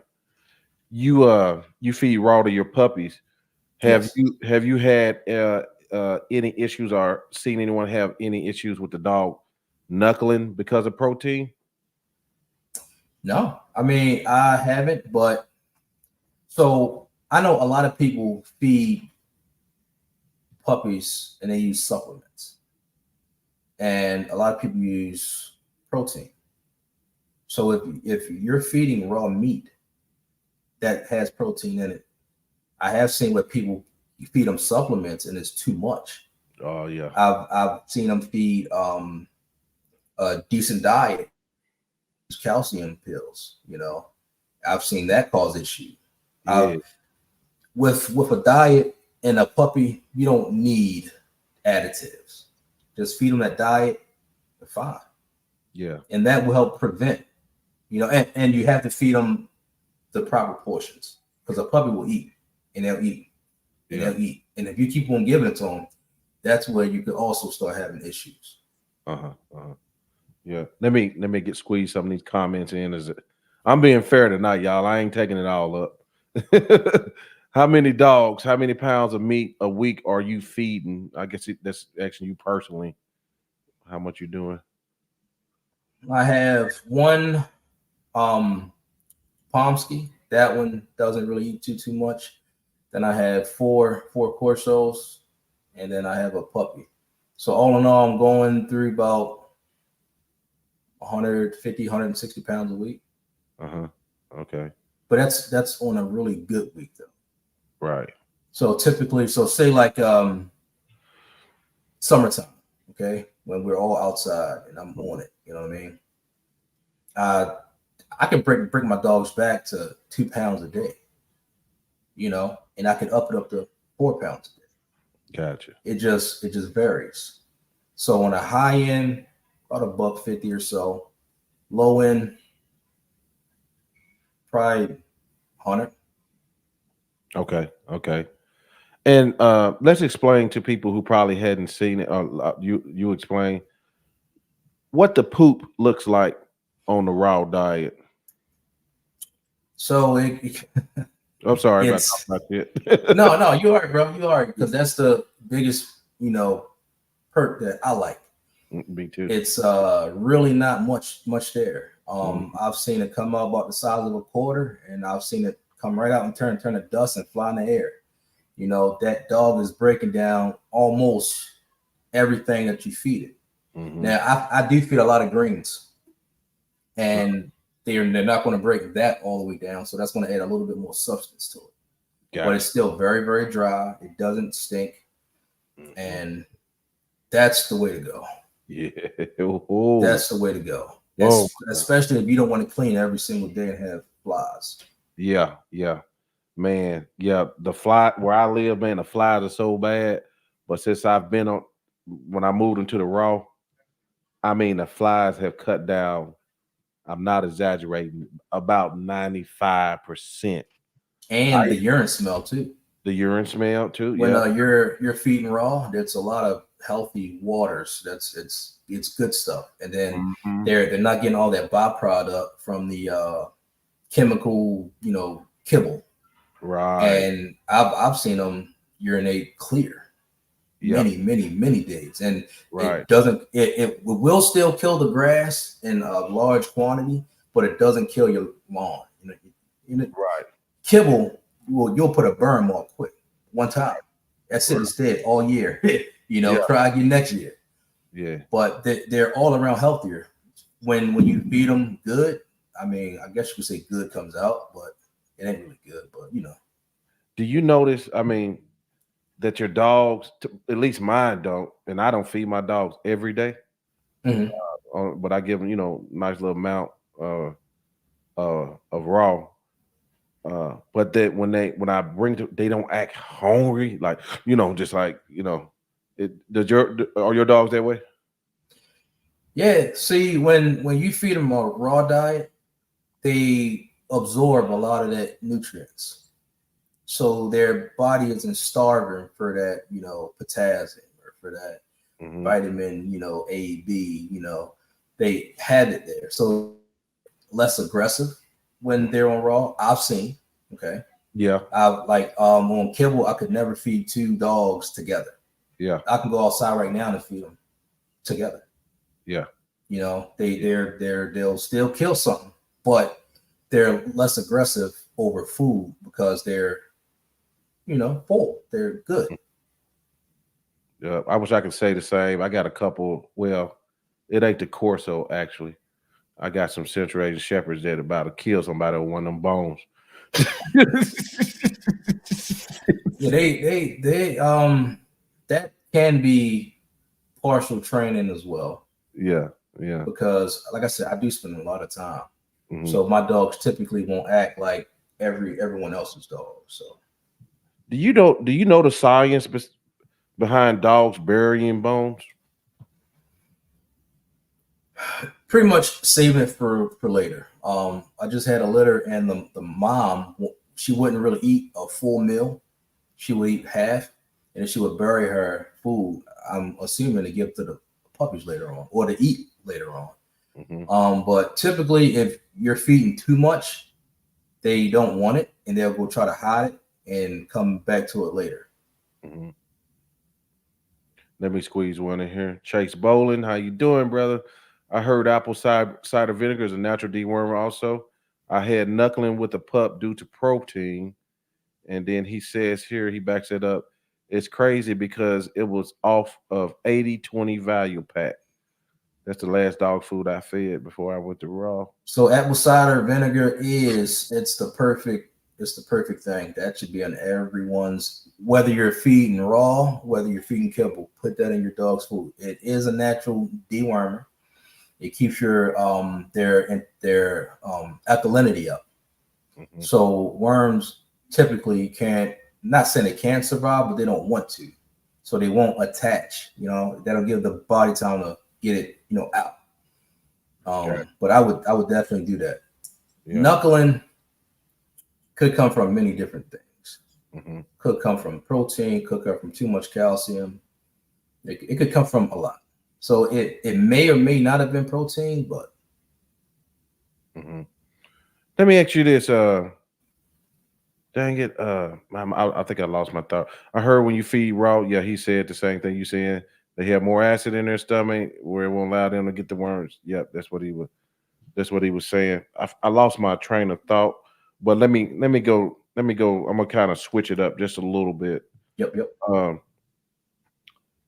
C: You feed raw to your puppies. Have you had any issues or seen anyone have any issues with the dog knuckling because of protein?
D: No, I mean, I haven't, but so I know a lot of people feed puppies and they use supplements, and a lot of people use protein. So if you're feeding raw meat that has protein in it, I have seen where people feed them supplements and it's too much.
C: Oh yeah,
D: I've seen them feed a decent diet, calcium pills. I've seen that cause issue.
C: Yeah.
D: With a diet and a puppy, you don't need additives. Just feed them that diet, they're fine.
C: Yeah, and
D: that will help prevent. And you have to feed them the proper portions, because a puppy will eat and they'll eat and they'll eat. And if you keep on giving it to them, that's where you could also start having issues.
C: Yeah. Let me get squeezed some of these comments in. I'm being fair tonight, y'all. I ain't taking it all up. How many dogs, how many pounds of meat a week are you feeding? I guess that's actually you personally. How much you doing?
D: I have one Pomsky. That one doesn't really eat too much. Then I have four Corsos, and then I have a puppy. So all in all, I'm going through about 150, 160 pounds a week.
C: Okay.
D: But that's on a really good week though.
C: Right.
D: So typically, say like summertime, okay, when we're all outside and I'm on it, you know what I mean? I can bring my dogs back to 2 pounds a day, and I can up it up to 4 pounds a day.
C: Gotcha.
D: It just varies. So on a high end, about $150 or so. Low end, probably 100.
C: Okay. And let's explain to people who probably hadn't seen it. You explain what the poop looks like on the raw diet.
D: So
C: I'm sorry about
D: it's
C: talking about it.
D: no, you are, bro. You are, because that's the biggest, perk that I like.
C: Me too.
D: It's really not much there.
C: Mhm.
D: I've seen it come out about the size of a quarter, and I've seen it come right out and turn to dust and fly in the air. That dog is breaking down almost everything that you feed it.
C: Mhm.
D: Now, I do feed a lot of greens, and they're not going to break that all the way down, so that's going to add a little bit more substance to it. But it's still very, very dry. It doesn't stink, and that's the way to go.
C: Yeah.
D: That's the way to go.
C: Whoa.
D: Especially if you don't want to clean every single day and have flies.
C: Yeah. Man, yeah, the fly where I live, man, the flies are so bad. But since I've been on, when I moved into the raw, I mean, the flies have cut down. I'm not exaggerating, about 95%.
D: And the urine smell too.
C: The urine smell too.
D: When
C: Yeah.
D: you're feeding raw, there's a lot of healthy waters. It's good stuff. And then
C: Mhm.
D: they're not getting all that byproduct from the chemical, kibble.
C: Right.
D: And I've seen them urinate clear
C: Yeah.
D: many days, and
C: Right.
D: it doesn't. It will still kill the grass in a large quantity, but it doesn't kill your lawn.
C: Right.
D: Kibble, you'll put a berm on quick one time. That's it.
C: Right.
D: It's dead all year.
C: Yeah.
D: Try again next year.
C: Yeah.
D: But they're all around healthier when you feed them good. I mean, I guess you could say good comes out, but it ain't really good. But
C: Do you notice? I mean, that your dogs, at least mine don't, and I don't feed my dogs every day,
D: Mhm.
C: but I give them, nice little amount of raw. But that when I bring to, they don't act hungry, like just like it. Are your dogs that way?
D: Yeah, see, when you feed them a raw diet, they absorb a lot of that nutrients. So their body isn't starving for that, potassium or for that
C: Mhm.
D: vitamin, A, B, they have it there. So less aggressive when they're on raw. I've seen, okay.
C: Yeah.
D: I like on Kibble, I could never feed two dogs together.
C: Yeah.
D: I can go outside right now and feed them together.
C: Yeah.
D: They'll still kill something, but they're less aggressive over food because they're full. They're good.
C: Yeah. I wish I could say the same. I got a couple. Well, it ain't the Corso actually. I got some Central Asian shepherds that about to kill somebody with one of them bones.
D: Yeah, they that can be partial training as well.
C: Yeah.
D: Because like I said, I do spend a lot of time.
C: Mhm.
D: So my dogs typically won't act like everyone else's dog. So
C: Do you know the science behind dogs burying bones?
D: pretty much saving it for later. I just had a litter, and the mom, she wouldn't really eat a full meal. She would eat half, and then she would bury her food. I'm assuming to give to the puppies later on, or to eat later on.
C: Mhm.
D: But typically, if you're feeding too much, they don't want it, and they'll go try to hide it and come back to it later.
C: Mhm. Let me squeeze one in here. Chase Bowling, how you doing, brother? I heard apple cider vinegar is a natural dewormer. Also, I had knuckling with a pup due to protein, and then he says here he backs it up. It's crazy because it was off of 80-20 value pack. That's the last dog food I fed before I went to raw.
D: So apple cider vinegar it's the perfect thing. That should be on everyone's, whether you're feeding raw, whether you're feeding kibble, put that in your dog's food. It is a natural dewormer. It keeps your their alkalinity up.
C: Mhm.
D: So worms typically can't, not saying they can't survive, but they don't want to. So they won't attach, that'll give the body time to get it, out.
C: Okay.
D: But I would definitely do that.
C: Yeah.
D: Knuckling could come from many different things.
C: Mm-hmm.
D: Could come from protein, could come from too much calcium. It could come from a lot. So it may or may not have been protein, but
C: Mm-hmm. Let me ask you this. Dang it. I think I lost my thought. I heard when you feed raw, yeah, he said the same thing you saying. They have more acid in their stomach where it won't allow them to get the worms. Yep, that's what he was. That's what he was saying. I lost my train of thought, but let me go. Let me go. I'm gonna kind of switch it up just a little bit.
D: yep.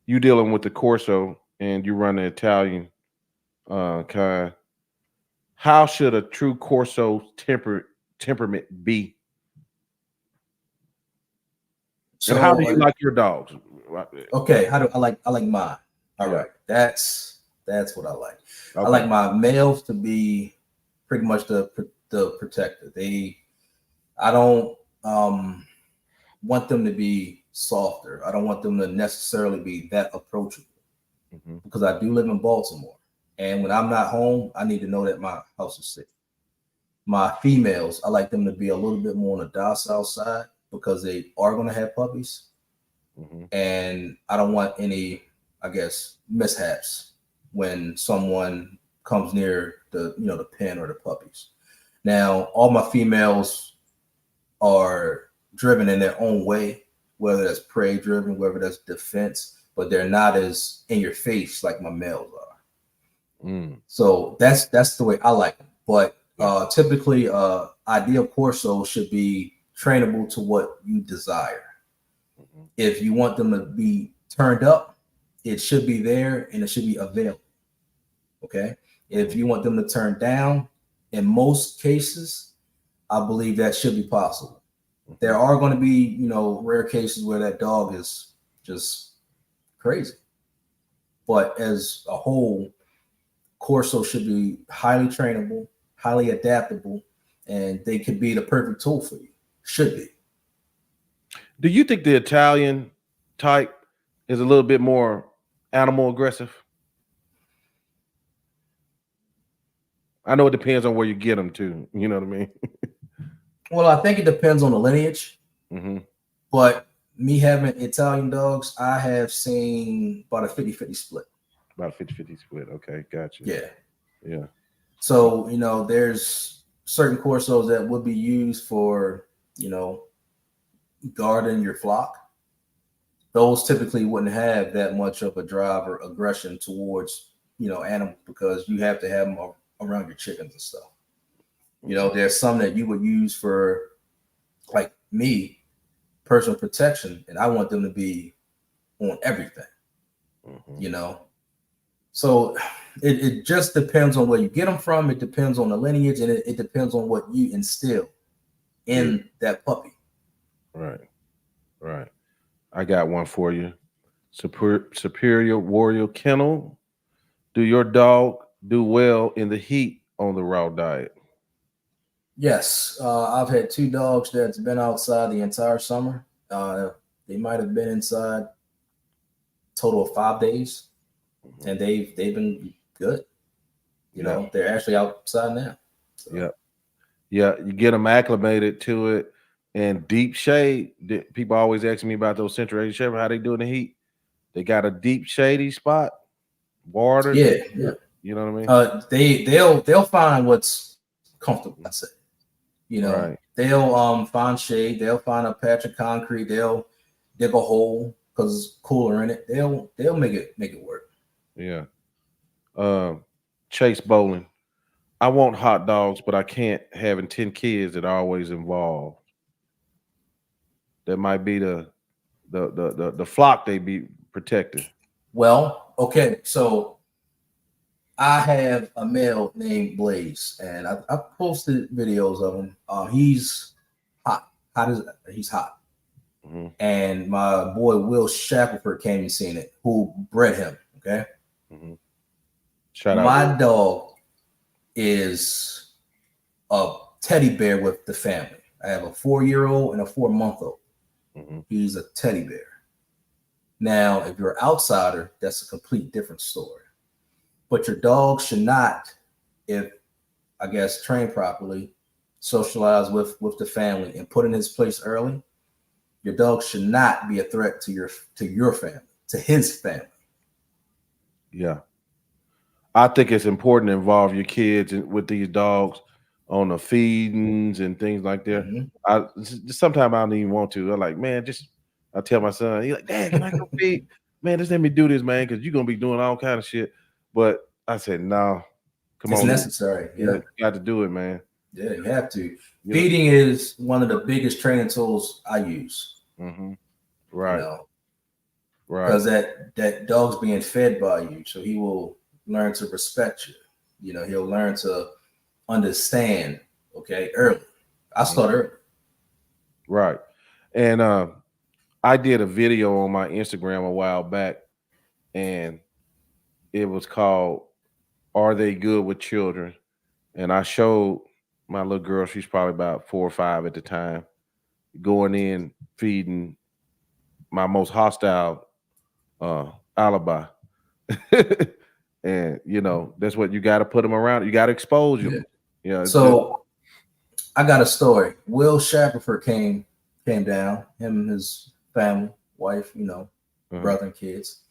C: You dealing with the Corso and you run the Italian kind. How should a true Corso temperament be?
D: So
C: And how do you like your dogs?
D: okay, how do I like mine? All
C: Yeah.
D: right, that's what I like.
C: Okay.
D: I like my males to be pretty much the protector. I don't want them to be softer. I don't want them to necessarily be that approachable
C: Mm-hmm.
D: because I do live in Baltimore, and when I'm not home, I need to know that my house is safe. My females, I like them to be a little bit more on the docile side because they are going to have puppies,
C: Mm-hmm.
D: and I don't want any, I guess, mishaps when someone comes near the pen or the puppies. Now, all my females are driven in their own way, whether that's prey driven, whether that's defense, but they're not as in your face like my males are.
C: Mm.
D: So that's the way I like them. But typically, ideal Corso should be trainable to what you desire.
C: Mm-hmm.
D: If you want them to be turned up, it should be there and it should be available. Okay. If you want them to turn down, in most cases, I believe that should be possible. There are going to be, rare cases where that dog is just crazy. But as a whole, Corso should be highly trainable, highly adaptable, and they could be the perfect tool for you. Should be.
C: Do you think the Italian type is a little bit more animal aggressive? I know it depends on where you get them to. You know what I mean?
D: Well, I think it depends on the lineage.
C: Mm-hmm.
D: But me having Italian dogs, I have seen about a 50-50 split.
C: About a 50-50 split. Okay, gotcha.
D: Yeah.
C: Yeah.
D: So, there's certain Corsos that would be used for, guarding your flock. Those typically wouldn't have that much of a drive or aggression towards, animals because you have to have them around your chickens and stuff. There's some that you would use for, like me, personal protection, and I want them to be on everything.
C: Mm-hmm.
D: So it just depends on where you get them from. It depends on the lineage, and it depends on what you instill in that puppy.
C: Right. I got one for you. Superior Warrior Kennel. Do your dog do well in the heat on the raw diet?
D: Yes, I've had 2 dogs that's been outside the entire summer. They might have been inside total of 5 days, and they've been good. They're actually outside now. So.
C: Yeah. You get them acclimated to it, and deep shade. People always ask me about those Central Asian Shepherds. How they do in the heat? They got a deep shady spot, water.
D: Yeah.
C: You know what I mean?
D: They'll find what's comfortable. I say.
C: Right.
D: They'll find shade. They'll find a patch of concrete. They'll dig a hole because it's cooler in it. They'll make it work.
C: Yeah. Chase Bowling. I want hot dogs, but I can't having 10 kids that are always involved. That might be the flock they be protecting.
D: Well, okay, so I have a male named Blaze, and I posted videos of him. He's hot. He's hot.
C: Mm-hmm.
D: And my boy Will Shackelford came and seen it, who bred him. Okay.
C: Mm-hmm. Shout out.
D: My dog is a teddy bear with the family. I have a 4-year-old and a 4-month-old.
C: Mm-hmm.
D: He's a teddy bear. Now, if you're an outsider, that's a complete different story. But your dog should not, if I guess trained properly, socialize with the family and put in his place early. Your dog should not be a threat to your family, to his family.
C: Yeah. I think it's important to involve your kids with these dogs on the feedings and things like that.
D: Mm-hmm.
C: Sometimes I don't even want to. I'm like, man, I tell my son, he's like, Dad, can I go feed? Man, just let me do this, man, because you're gonna be doing all kind of shit. But I said, no, come on.
D: It's necessary. Yeah.
C: You got to do it, man.
D: Yeah, you have to.
C: Yeah.
D: Feeding is one of the biggest training tools I use.
C: Mm-hmm. Right.
D: You know,
C: right.
D: Because that dog's being fed by you, so he will learn to respect you. You know, he'll learn to understand. Okay, early. I start early.
C: Right. And I did a video on my Instagram a while back, and it was called "Are They Good with Children?" And I showed my little girl, she's probably about 4 or 5 at the time, going in feeding my most hostile alibi. And you know, that's what you got to put them around. You got to expose them. Yeah.
D: So I got a story. Will Shackelford came down, him and his family, wife, you know, brother and kids.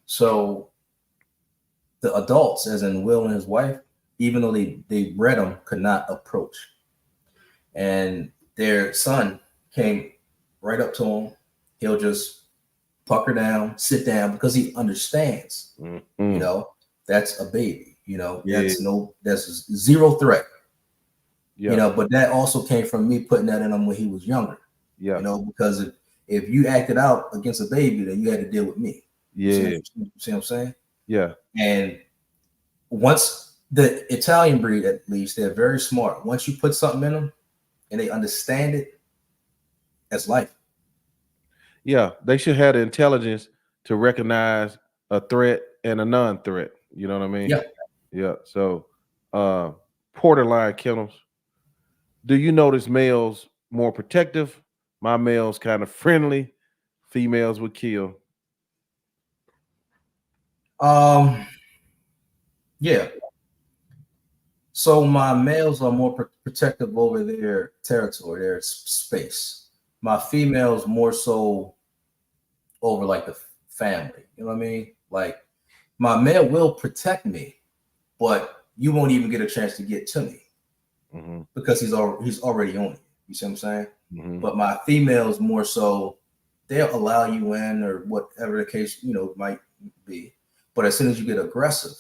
D: So the adults, as in Will and his wife, even though they bred him, could not approach. And their son came right up to him. He'll just pucker down, sit down, because he understands, you know, that's a baby, you know, that's zero threat. You know, but that also came from me putting that in him when he was younger.
C: Yeah.
D: You know, because if you acted out against a baby, then you had to deal with me.
C: Yeah.
D: See what I'm saying?
C: Yeah.
D: And once the Italian breed, at least, they're very smart. Once you put something in them and they understand it, that's life.
C: Yeah, they should have the intelligence to recognize a threat and a non-threat. You know what I mean?
D: Yeah.
C: Yeah. So borderline kennels. Do you notice males more protective? My male's kind of friendly. Females would kill.
D: Yeah. So my males are more protective over their territory, their space. My females more so over like the family. You know what I mean? Like my male will protect me, but you won't even get a chance to get to me because he's already on you. You see what I'm saying? But my females more so, they'll allow you in or whatever the case, you know, might be. But as soon as you get aggressive,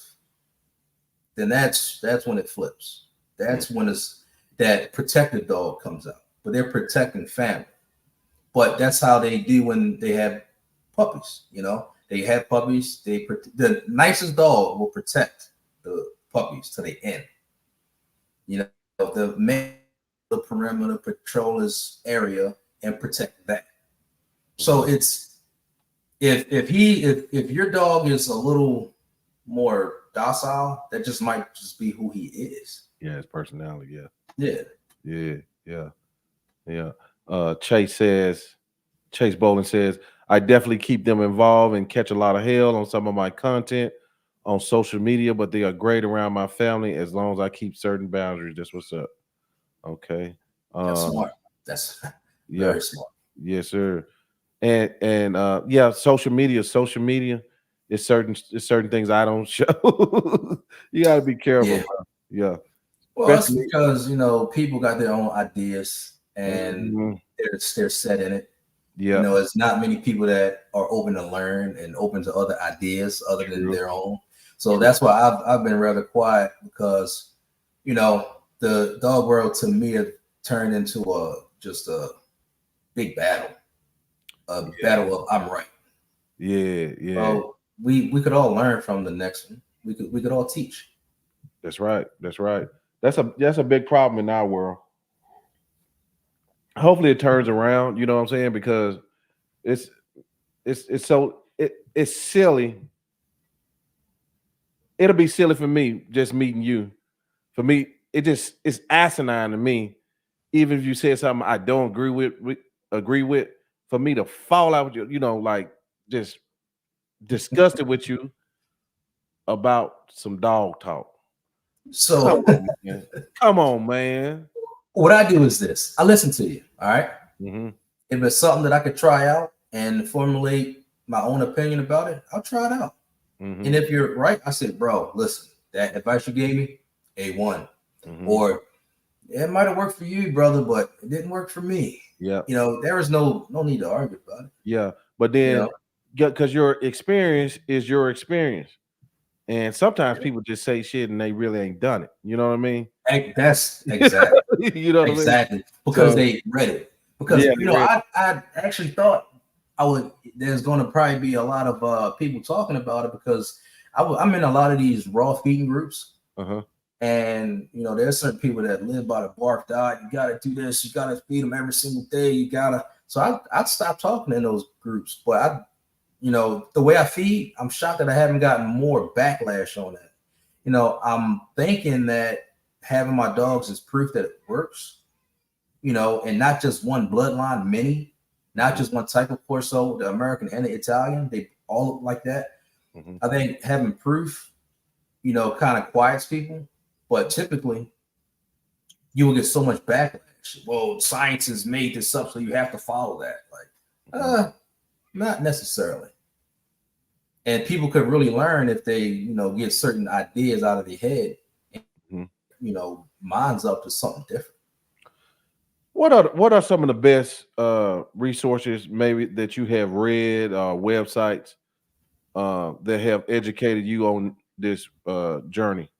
D: then that's when it flips. That's when that protected dog comes out. But they're protecting family. But that's how they do when they have puppies. You know, they have puppies. The nicest dog will protect the puppies to the end. You know, the perimeter patrol his area and protect that. So it's if your dog is a little more docile, that just might just be who he is.
C: Yeah, his personality.
D: Yeah.
C: Chase Bowling says, I definitely keep them involved and catch a lot of hell on some of my content on social media, but they are great around my family as long as I keep certain boundaries. That's what's up. Okay.
D: That's smart. That's very smart.
C: Yes, sir. And social media is certain things I don't show. You got to be careful. Yeah.
D: Well, that's because, you know, people got their own ideas and they're set in it.
C: Yeah.
D: You know, it's not many people that are open to learn and open to other ideas other than their own. So that's why I've been rather quiet, because, you know, the dog world to me have turned into just a big battle. Battle of I'm right.
C: Yeah.
D: So we could all learn from the next one. We could all teach.
C: That's right. That's a big problem in our world. Hopefully it turns around, you know what I'm saying? Because it's silly. It'll be silly for me just meeting you. For me, it's asinine to me. Even if you said something I don't agree with, for me to fall out with you, you know, like just disgusted with you about some dog talk.
D: So
C: come on, man.
D: What I do is this: I listen to you. All right. if it's something that I could try out and formulate my own opinion about it, I'll try it out.
C: Mm-hmm.
D: And if you're right, I said, bro, listen, that advice you gave me, A1.
C: Mm-hmm.
D: Or it might have worked for you, brother, but it didn't work for me.
C: Yeah.
D: You know, there is no need to argue about it.
C: Yeah. But then, because your experience is your experience. And sometimes people just say shit and they really ain't done it. You know what I mean?
D: That's exactly.
C: You know what I mean?
D: Exactly. Because
C: So,
D: they read it. Because, you know, I actually thought there's going to probably be a lot of people talking about it because I'm in a lot of these raw feeding groups.
C: Uh-huh.
D: And, you know, there's certain people that live by the barf diet. You got to do this. You got to feed them every single day. So I stopped talking in those groups. But you know, the way I feed, I'm shocked that I haven't gotten more backlash on that. You know, I'm thinking that having my dogs is proof that it works, you know, and not just one bloodline, many, not just one type of Corso, the American and the Italian, they all look like that. Mm-hmm. I think having proof, you know, kind of quiets people, but typically you will get so much backlash. Well, science has made this up, so you have to follow that. Like, not necessarily. And people could really learn if they, you know, get certain ideas out of their head and, you know, minds up to something different.
C: What are some of the best resources maybe that you have read, websites that have educated you on this journey?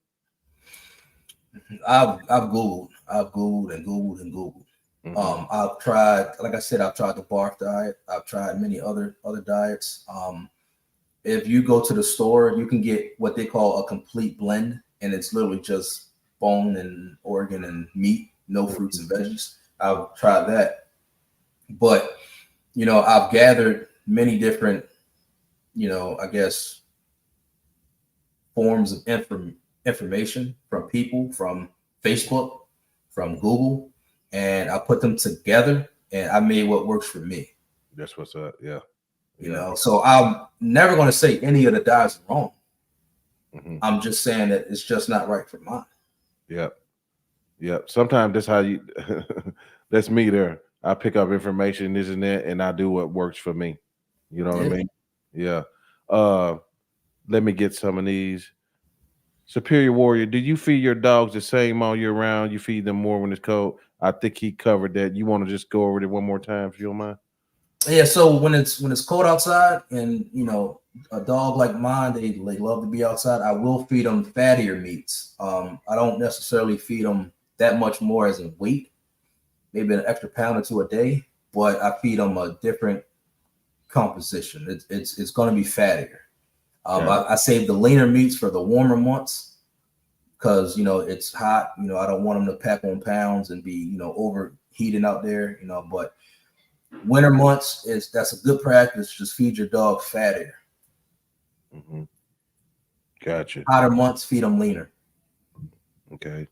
D: I've Googled and Googled and Googled. Mm-hmm. I've tried, like I said, I've tried the barf diet. I've tried many other diets. If you go to the store, you can get what they call a complete blend, and it's literally just bone and organ and meat, no fruits and veggies. I've tried that. But, you know, I've gathered many different, you know, I guess, forms of information from people, from Facebook, from Google, and I put them together and I made what works for me.
C: That's what's up. Yeah.
D: You know, so I'm never going to say any of the diets are wrong. Mm-hmm. I'm just saying that it's just not right for mine.
C: Yep. Yep. Sometimes that's how you, that's me there. I pick up information, this and that, and I do what works for me. You know what I mean? Yeah. Let me get some of these. Superior Warrior, do you feed your dogs the same all year round? You feed them more when it's cold? I think he covered that. You want to just go over it one more time if you don't mind?
D: Yeah, so when it's cold outside and, you know, a dog like mine, they love to be outside, I will feed them fattier meats. I don't necessarily feed them that much more as in weight, maybe an extra pound or two a day, but I feed them a different composition. It's going to be fattier. I save the leaner meats for the warmer months because, you know, it's hot. You know, I don't want them to pack on pounds and be, you know, overheating out there, you know, but winter months that's a good practice. Just feed your dog fattier.
C: Mm-hmm. Gotcha.
D: Hotter months, feed them leaner.
C: Okay.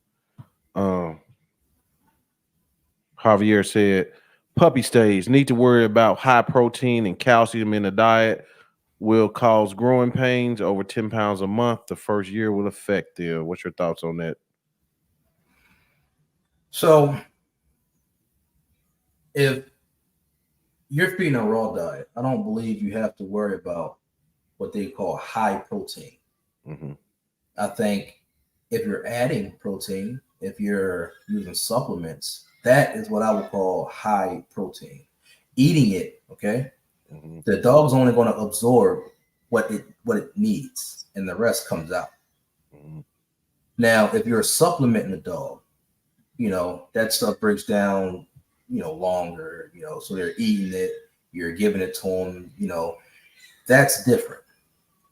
C: Javier said, puppy stage need to worry about high protein and calcium in the diet. Will cause growing pains over 10 pounds a month. The first year will affect them. What's your thoughts on that?
D: So if you're feeding a raw diet, I don't believe you have to worry about what they call high protein. Mm-hmm. I think if you're adding protein, if you're using supplements, that is what I would call high protein. Eating it, okay? Mm-hmm. The dog's only going to absorb what it needs, and the rest comes out. Mm-hmm. Now, if you're supplementing the dog, you know, that stuff breaks down, you know, longer, you know, so they're eating it, you're giving it to them, you know, that's different.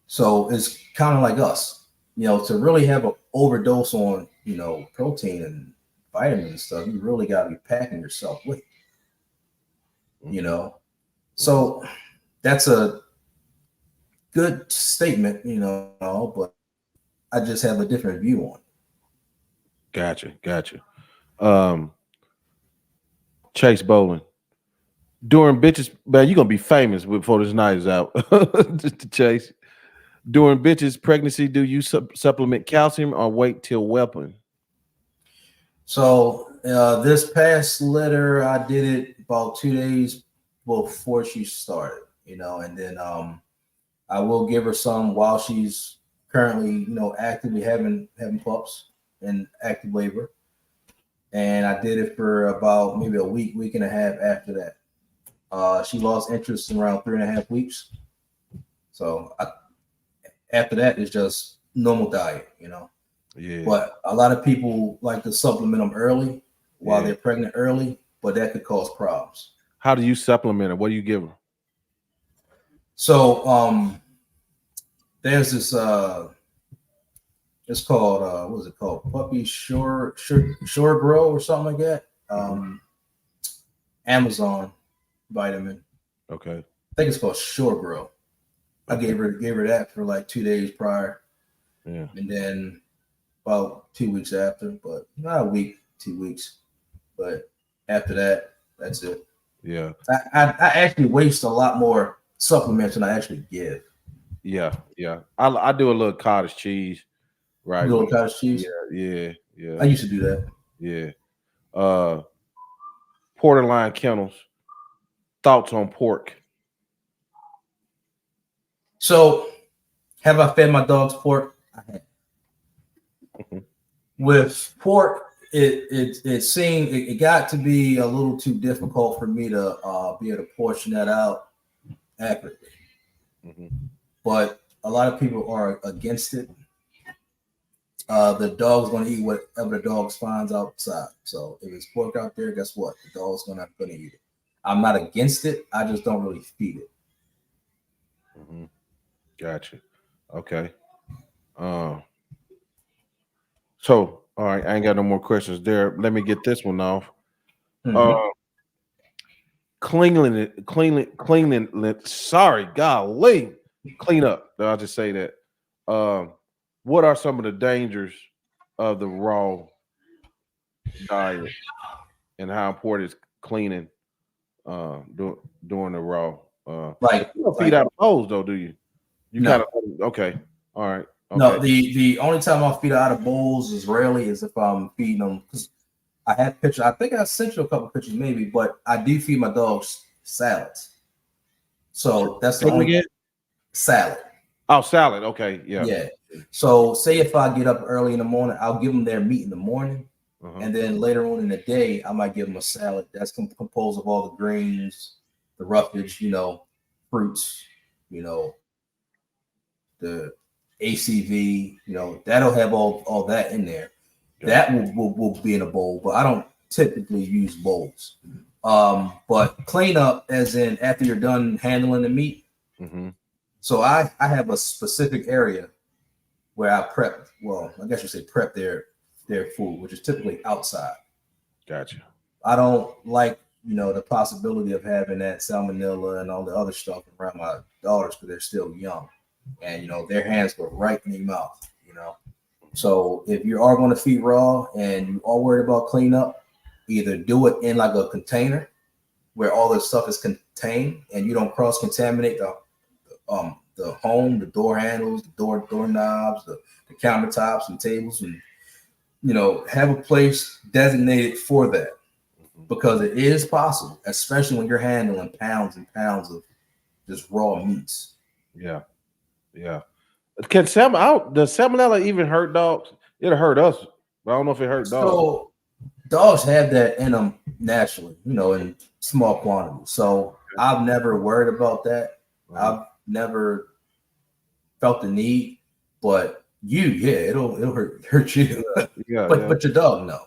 D: So it's kind of like us, you know, to really have an overdose on, you know, protein and vitamins and stuff, you really got to be packing yourself with it, you know. So that's a good statement, you know, but I just have a different view on it.
C: Gotcha. Chase Bowling. During bitches, man, you're gonna be famous before this night is out. Just to Chase. During bitches pregnancy, do you supplement calcium or wait till whelping?
D: So this past litter, I did it about 2 days before she started, and then I will give her some while she's currently, actively having pups in active labor. And I did it for about maybe a week and a half after that. She lost interest in around 3.5 weeks. So after that, it's just normal diet,
C: Yeah.
D: But a lot of people like to supplement them early while they're pregnant early, but that could cause problems.
C: How do you supplement it? What do you give them?
D: So there's this it's called what is it called? Puppy Sure Grow or something like that. Amazon vitamin.
C: Okay.
D: I think it's called Sure Grow. I gave her that for like 2 days prior.
C: Yeah.
D: And then about 2 weeks after, but not a week, 2 weeks. But after that, that's it.
C: Yeah.
D: I actually waste a lot more supplements than I actually give.
C: Yeah. I do a little cottage cheese. Right.
D: You little cottage cheese?
C: Yeah.
D: I used to do that.
C: Yeah. Porterline kennels. Thoughts on pork?
D: So, have I fed my dogs pork? I have. With pork, it seemed it got to be a little too difficult for me to be able to portion that out accurately. But a lot of people are against it. The dog's going to eat whatever the dog finds outside. So if it's pork out there, guess what? The dog's going to eat it. I'm not against it. I just don't really feed it.
C: Gotcha. Okay. So, all right, I ain't got no more questions there. Let me get this one off. Cleaning. Sorry, golly, clean up. I'll just say that. What are some of the dangers of the raw diet, and how important is cleaning during the raw? You don't feed out of bowls, though, do you? You
D: no.
C: kind of okay. All right. Okay.
D: No, the only time I'll feed out of bowls is if I'm feeding them, because I have pictures. I think I sent you a couple pictures maybe, but I do feed my dogs salads. So that's the only salad.
C: Oh, salad. Okay. Yeah.
D: Yeah. So say if I get up early in the morning, I'll give them their meat in the morning. And then later on in the day, I might give them a salad that's composed of all the greens, the roughage, fruits, the ACV, that'll have all that in there. That will be in a bowl, but I don't typically use bowls. But clean up as in after you're done handling the meat. So I have a specific area where I prep. Well, I guess you say prep their food, which is typically outside.
C: Gotcha.
D: I don't like the possibility of having that salmonella and all the other stuff around my daughters because they're still young, and their hands go right in their mouth. So if you are going to feed raw and you are worried about cleanup, either do it in like a container where all this stuff is contained and you don't cross contaminate the home, the door handles, the doorknobs, the countertops and tables, and have a place designated for that, because it is possible, especially when you're handling pounds and pounds of just raw meats.
C: Yeah. Does salmonella even hurt dogs? It'll hurt us, but I don't know if it hurt dogs.
D: So dogs have that in them naturally, in small quantities. So I've never worried about that. I've never felt the need, but it'll hurt you. But your dog, no.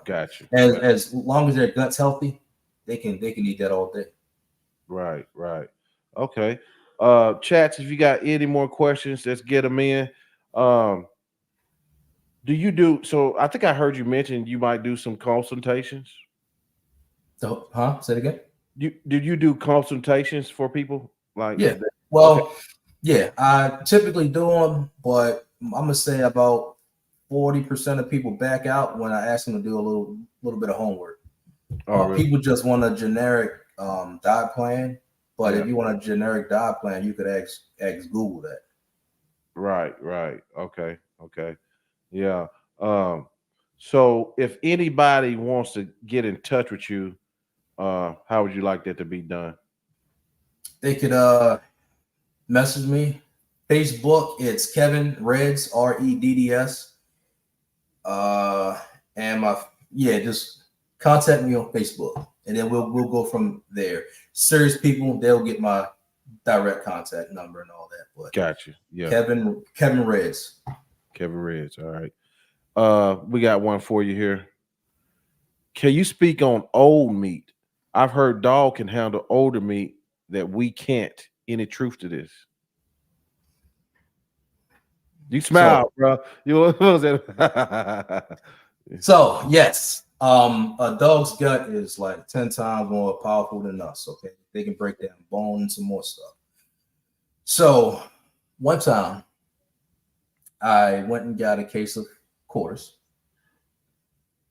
C: Gotcha.
D: As long as their gut's healthy, they can eat that all day.
C: Right. Okay. Chats, if you got any more questions, let's get them in. Do you do so? I think I heard you mention you might do some consultations.
D: So, say it again.
C: Did you do consultations for people?
D: Yeah. Well, yeah, I typically do them, but I'm gonna say about 40% of people back out when I ask them to do a little bit of homework. Really? People just want a generic diet plan, but if you want a generic diet plan, you could ask Google that. Right.
C: Okay. Yeah. So if anybody wants to get in touch with you, how would you like that to be done?
D: they could message me. Facebook, it's Kevin Reds, Redds. And just contact me on Facebook, and then we'll go from there. Serious people, they'll get my direct contact number and all that. But
C: Gotcha. Yeah.
D: Kevin Reds.
C: Kevin Reds. All right. We got one for you here. Can you speak on old meat? I've heard dog can handle older meat that we can't. Any truth to this? You smile, bro. You what was that?
D: So yes, a dog's gut is like 10 times more powerful than us. Okay, they can break down bone and some more stuff. So one time, I went and got a case of quarters,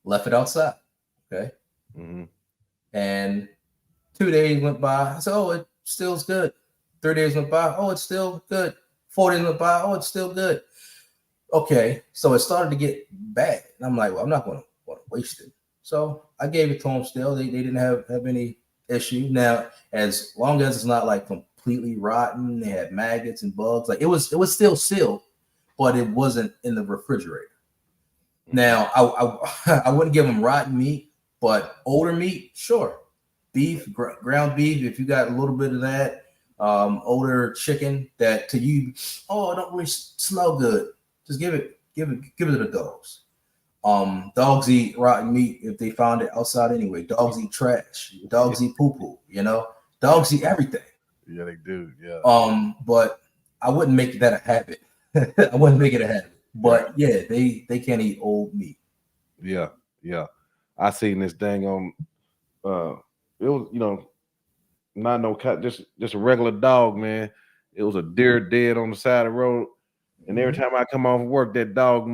D: left it outside. Okay, and 2 days went by. I said, "Oh, it still's good." 3 days went by. Oh, it's still good. 4 days went by. Oh, it's still good. Okay, so it started to get bad. And I'm like, well, I'm not going to waste it. So I gave it to them still. They didn't have any issue. Now, as long as it's not like completely rotten, they had maggots and bugs. Like it was still sealed, but it wasn't in the refrigerator. Now, I wouldn't give them rotten meat, but older meat, sure. Beef, ground beef, if you got a little bit of that, older chicken that to you, oh, it don't really smell good. Just give it to the dogs. Dogs eat rotten meat if they found it outside anyway. Dogs eat trash. Dogs eat poo-poo, Dogs eat everything.
C: Yeah, they do. Yeah.
D: But I wouldn't make that a habit. I wouldn't make it a habit. But yeah, they can't eat old meat.
C: Yeah, yeah. I seen this thing on it was, not no cut, just a regular dog, man. It was a deer dead on the side of the road. And every time I come off work, that dog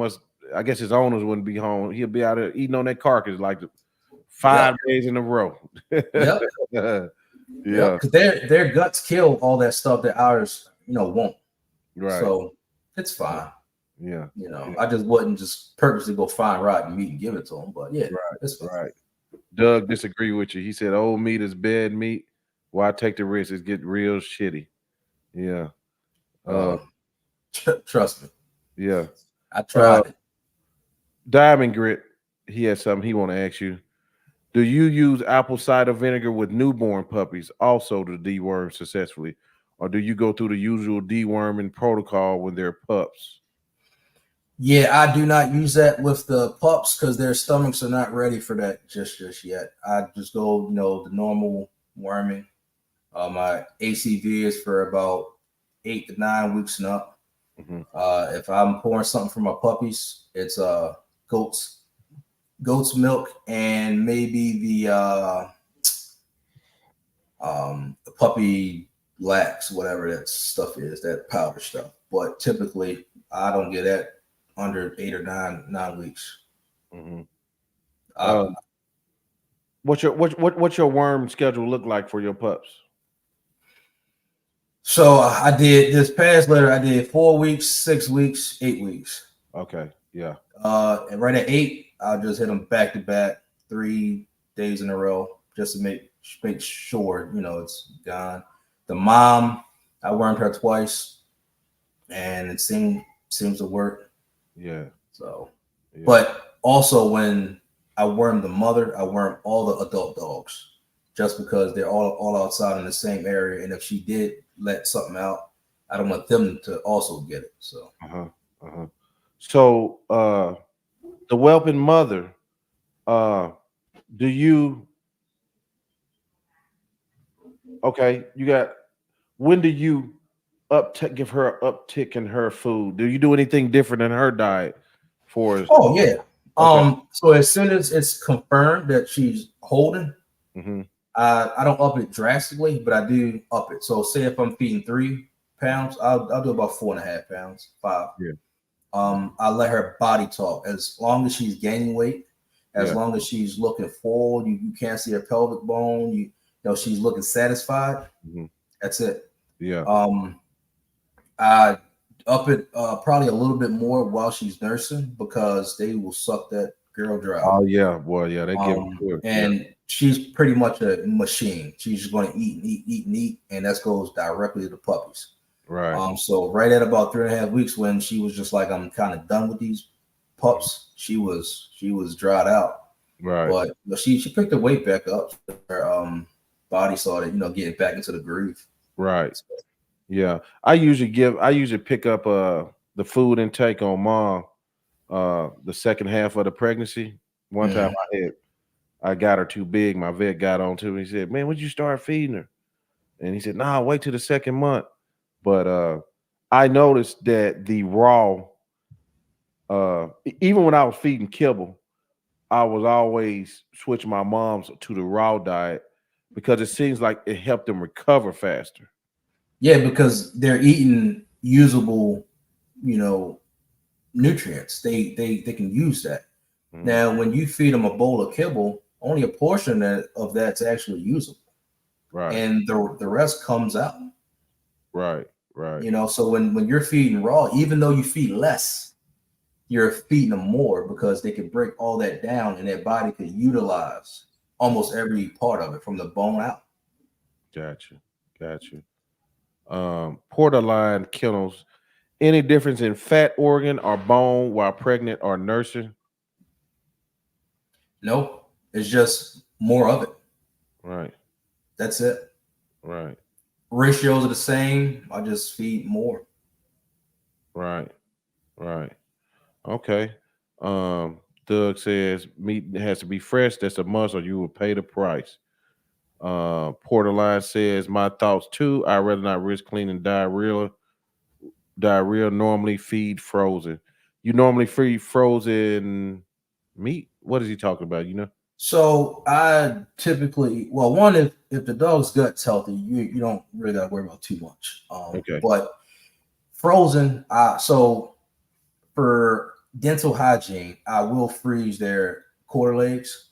C: I guess his owners wouldn't be home. He'll be out there eating on that carcass like 5 days in a row.
D: Yep.
C: Yeah.
D: Because their guts kill all that stuff that ours, won't.
C: Right.
D: So it's fine.
C: Yeah.
D: I just wouldn't just purposely go find rotten meat and give it to them. But yeah, it's fine.
C: Right. Doug disagree with you. He said old meat is bad meat. Why take the risk? It's get real shitty. Yeah.
D: Trust me.
C: Yeah.
D: I tried.
C: Diamond Grit, he has something he want to ask you. Do you use apple cider vinegar with newborn puppies also to deworm successfully? Or do you go through the usual deworming protocol when they're pups? Yeah,
D: I do not use that with the pups because their stomachs are not ready for that just yet. I just go, the normal worming. My ACV is for about 8 to 9 weeks and up. If I'm pouring something for my puppies, it's goat's milk and maybe the puppy lax, whatever that stuff is, that powder stuff. But typically, I don't get that under 8 or 9 weeks.
C: What's your worm schedule look like for your pups?
D: So I did this past litter. I did 4 weeks, 6 weeks, 8 weeks.
C: Okay, yeah.
D: And right at 8, I'll just hit them back to back 3 days in a row just to make sure it's gone. The mom, I wormed her twice, and it seems to work.
C: Yeah.
D: So, but also when I worm the mother, I worm all the adult dogs, just because they're all outside in the same area, and if she did let something out, I don't want them to also get it. So.
C: So the whelping mother, do you? Okay, when do you give her an uptick in her food? Do you do anything different in her diet for?
D: Oh yeah.
C: Okay.
D: So as soon as it's confirmed that she's holding, I don't up it drastically, but I do up it. So say if I'm feeding 3 pounds, I'll do about 4.5 pounds, 5.
C: Yeah.
D: I let her body talk. As long as she's gaining weight, as long as she's looking full, you can't see her pelvic bone. She's looking satisfied. That's it.
C: Yeah.
D: I up it probably a little bit more while she's nursing because they will suck that girl dry.
C: Oh yeah, boy, yeah, they give it.
D: And she's pretty much a machine. She's just going to eat and eat, eat and eat, and that goes directly to the puppies.
C: Right.
D: So right at about 3.5 weeks, when she was just like, I'm kind of done with these pups, she was dried out.
C: Right.
D: But she picked her weight back up. Her body started, getting back into the groove.
C: Right. Yeah. I usually pick up the food intake on mom the second half of the pregnancy. One time I got her too big. My vet got on to me. He said, "Man, when did you start feeding her?" And he said, "Nah, wait till the second month." But I noticed that the raw, even when I was feeding Kibble, I was always switching my mom's to the raw diet because it seems like it helped them recover faster.
D: Yeah, because they're eating usable, nutrients. They can use that. Now, when you feed them a bowl of kibble, only a portion of that's actually usable,
C: Right.
D: and the rest comes out.
C: Right.
D: So when you're feeding raw, even though you feed less, you're feeding them more because they can break all that down, and their body could utilize almost every part of it from the bone out.
C: Gotcha. Porterline kennels. Any difference in fat organ or bone while pregnant or nursing?
D: Nope. It's just more of it.
C: Right.
D: That's it.
C: Right.
D: Ratios are the same. I just feed more.
C: Right. Okay. Doug says meat has to be fresh. That's a must, or you will pay the price. Porterline says my thoughts too. I'd rather not risk cleaning diarrhea. Normally feed frozen. You normally feed frozen meat? What is he talking about?
D: So I typically, one, if the dog's gut's healthy, you don't really got to worry about too much.
C: Okay.
D: But frozen, so for dental hygiene, I will freeze their quarter legs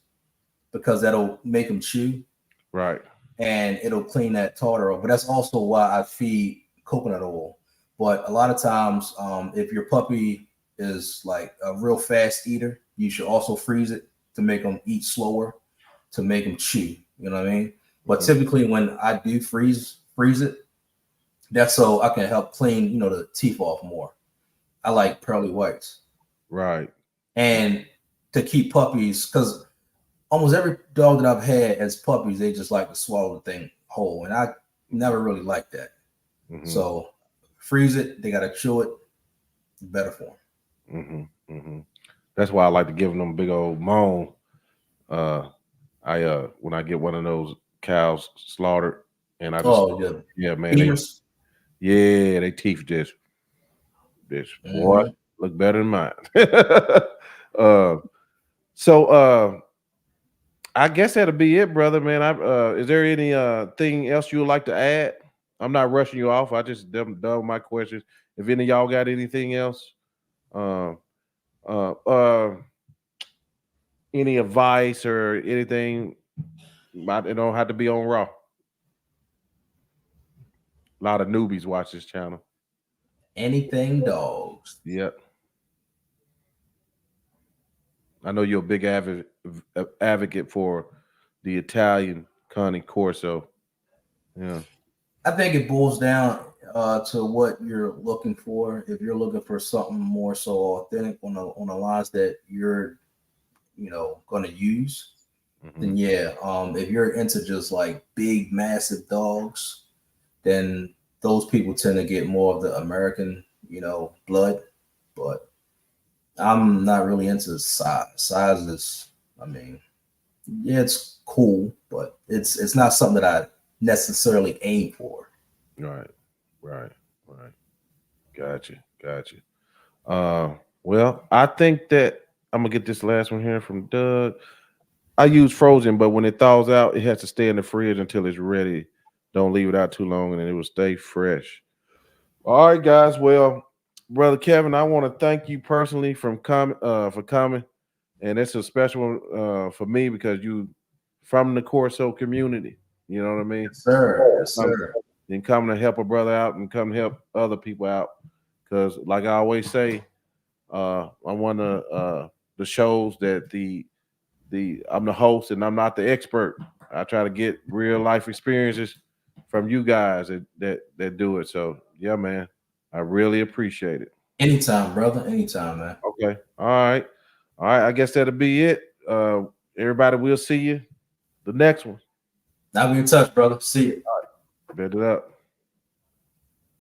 D: because that'll make them chew.
C: Right.
D: And it'll clean that tartar off. But that's also why I feed coconut oil. But a lot of times, if your puppy is like a real fast eater, you should also freeze it to make them eat slower, to make them chew. You know what I mean? But typically, when I do freeze it, that's so I can help clean, the teeth off more. I like pearly whites.
C: Right.
D: And to keep puppies, because almost every dog that I've had as puppies, they just like to swallow the thing whole, and I never really liked that. So freeze it. They got to chew it. Better for them.
C: That's why I like to give them big old moan. When I get one of those cows slaughtered, and I just man, they teeth just boy look better than mine. So I guess that'll be it, brother, man. Is there any thing else you would like to add? I'm not rushing you off. I just done my questions. If any of y'all got anything else, any advice or anything, it don't have to be on Raw. A lot of newbies watch this channel.
D: Anything dogs.
C: Yep. I know you're a big advocate for the Italian Cane Corso. Yeah.
D: I think it boils down to what you're looking for. If you're looking for something more so authentic on the lines that you're, going to use, then if you're into just like big, massive dogs, then those people tend to get more of the American, blood. But I'm not really into size. Size is, it's cool, but it's not something that I necessarily aim for.
C: Right. Gotcha. Well, I think that I'm gonna get this last one here from Doug. I use frozen, but when it thaws out, it has to stay in the fridge until it's ready. Don't leave it out too long, and then it will stay fresh. All right, guys. Well, brother Kevin, I want to thank you personally for coming, and it's a special one for me because you from the Corso community. You know what I mean?
D: Yes, sir. Yes, sir.
C: And come to help a brother out and come help other people out. Because, like I always say, I'm one of the shows that the I'm the host and I'm not the expert. I try to get real life experiences from you guys that do it. So yeah, man, I really appreciate it.
D: Anytime, brother. Anytime, man.
C: Okay. All right. I guess that'll be it. Everybody, we'll see you the next one.
D: I'll be in touch, brother. See you.
C: Bet it up.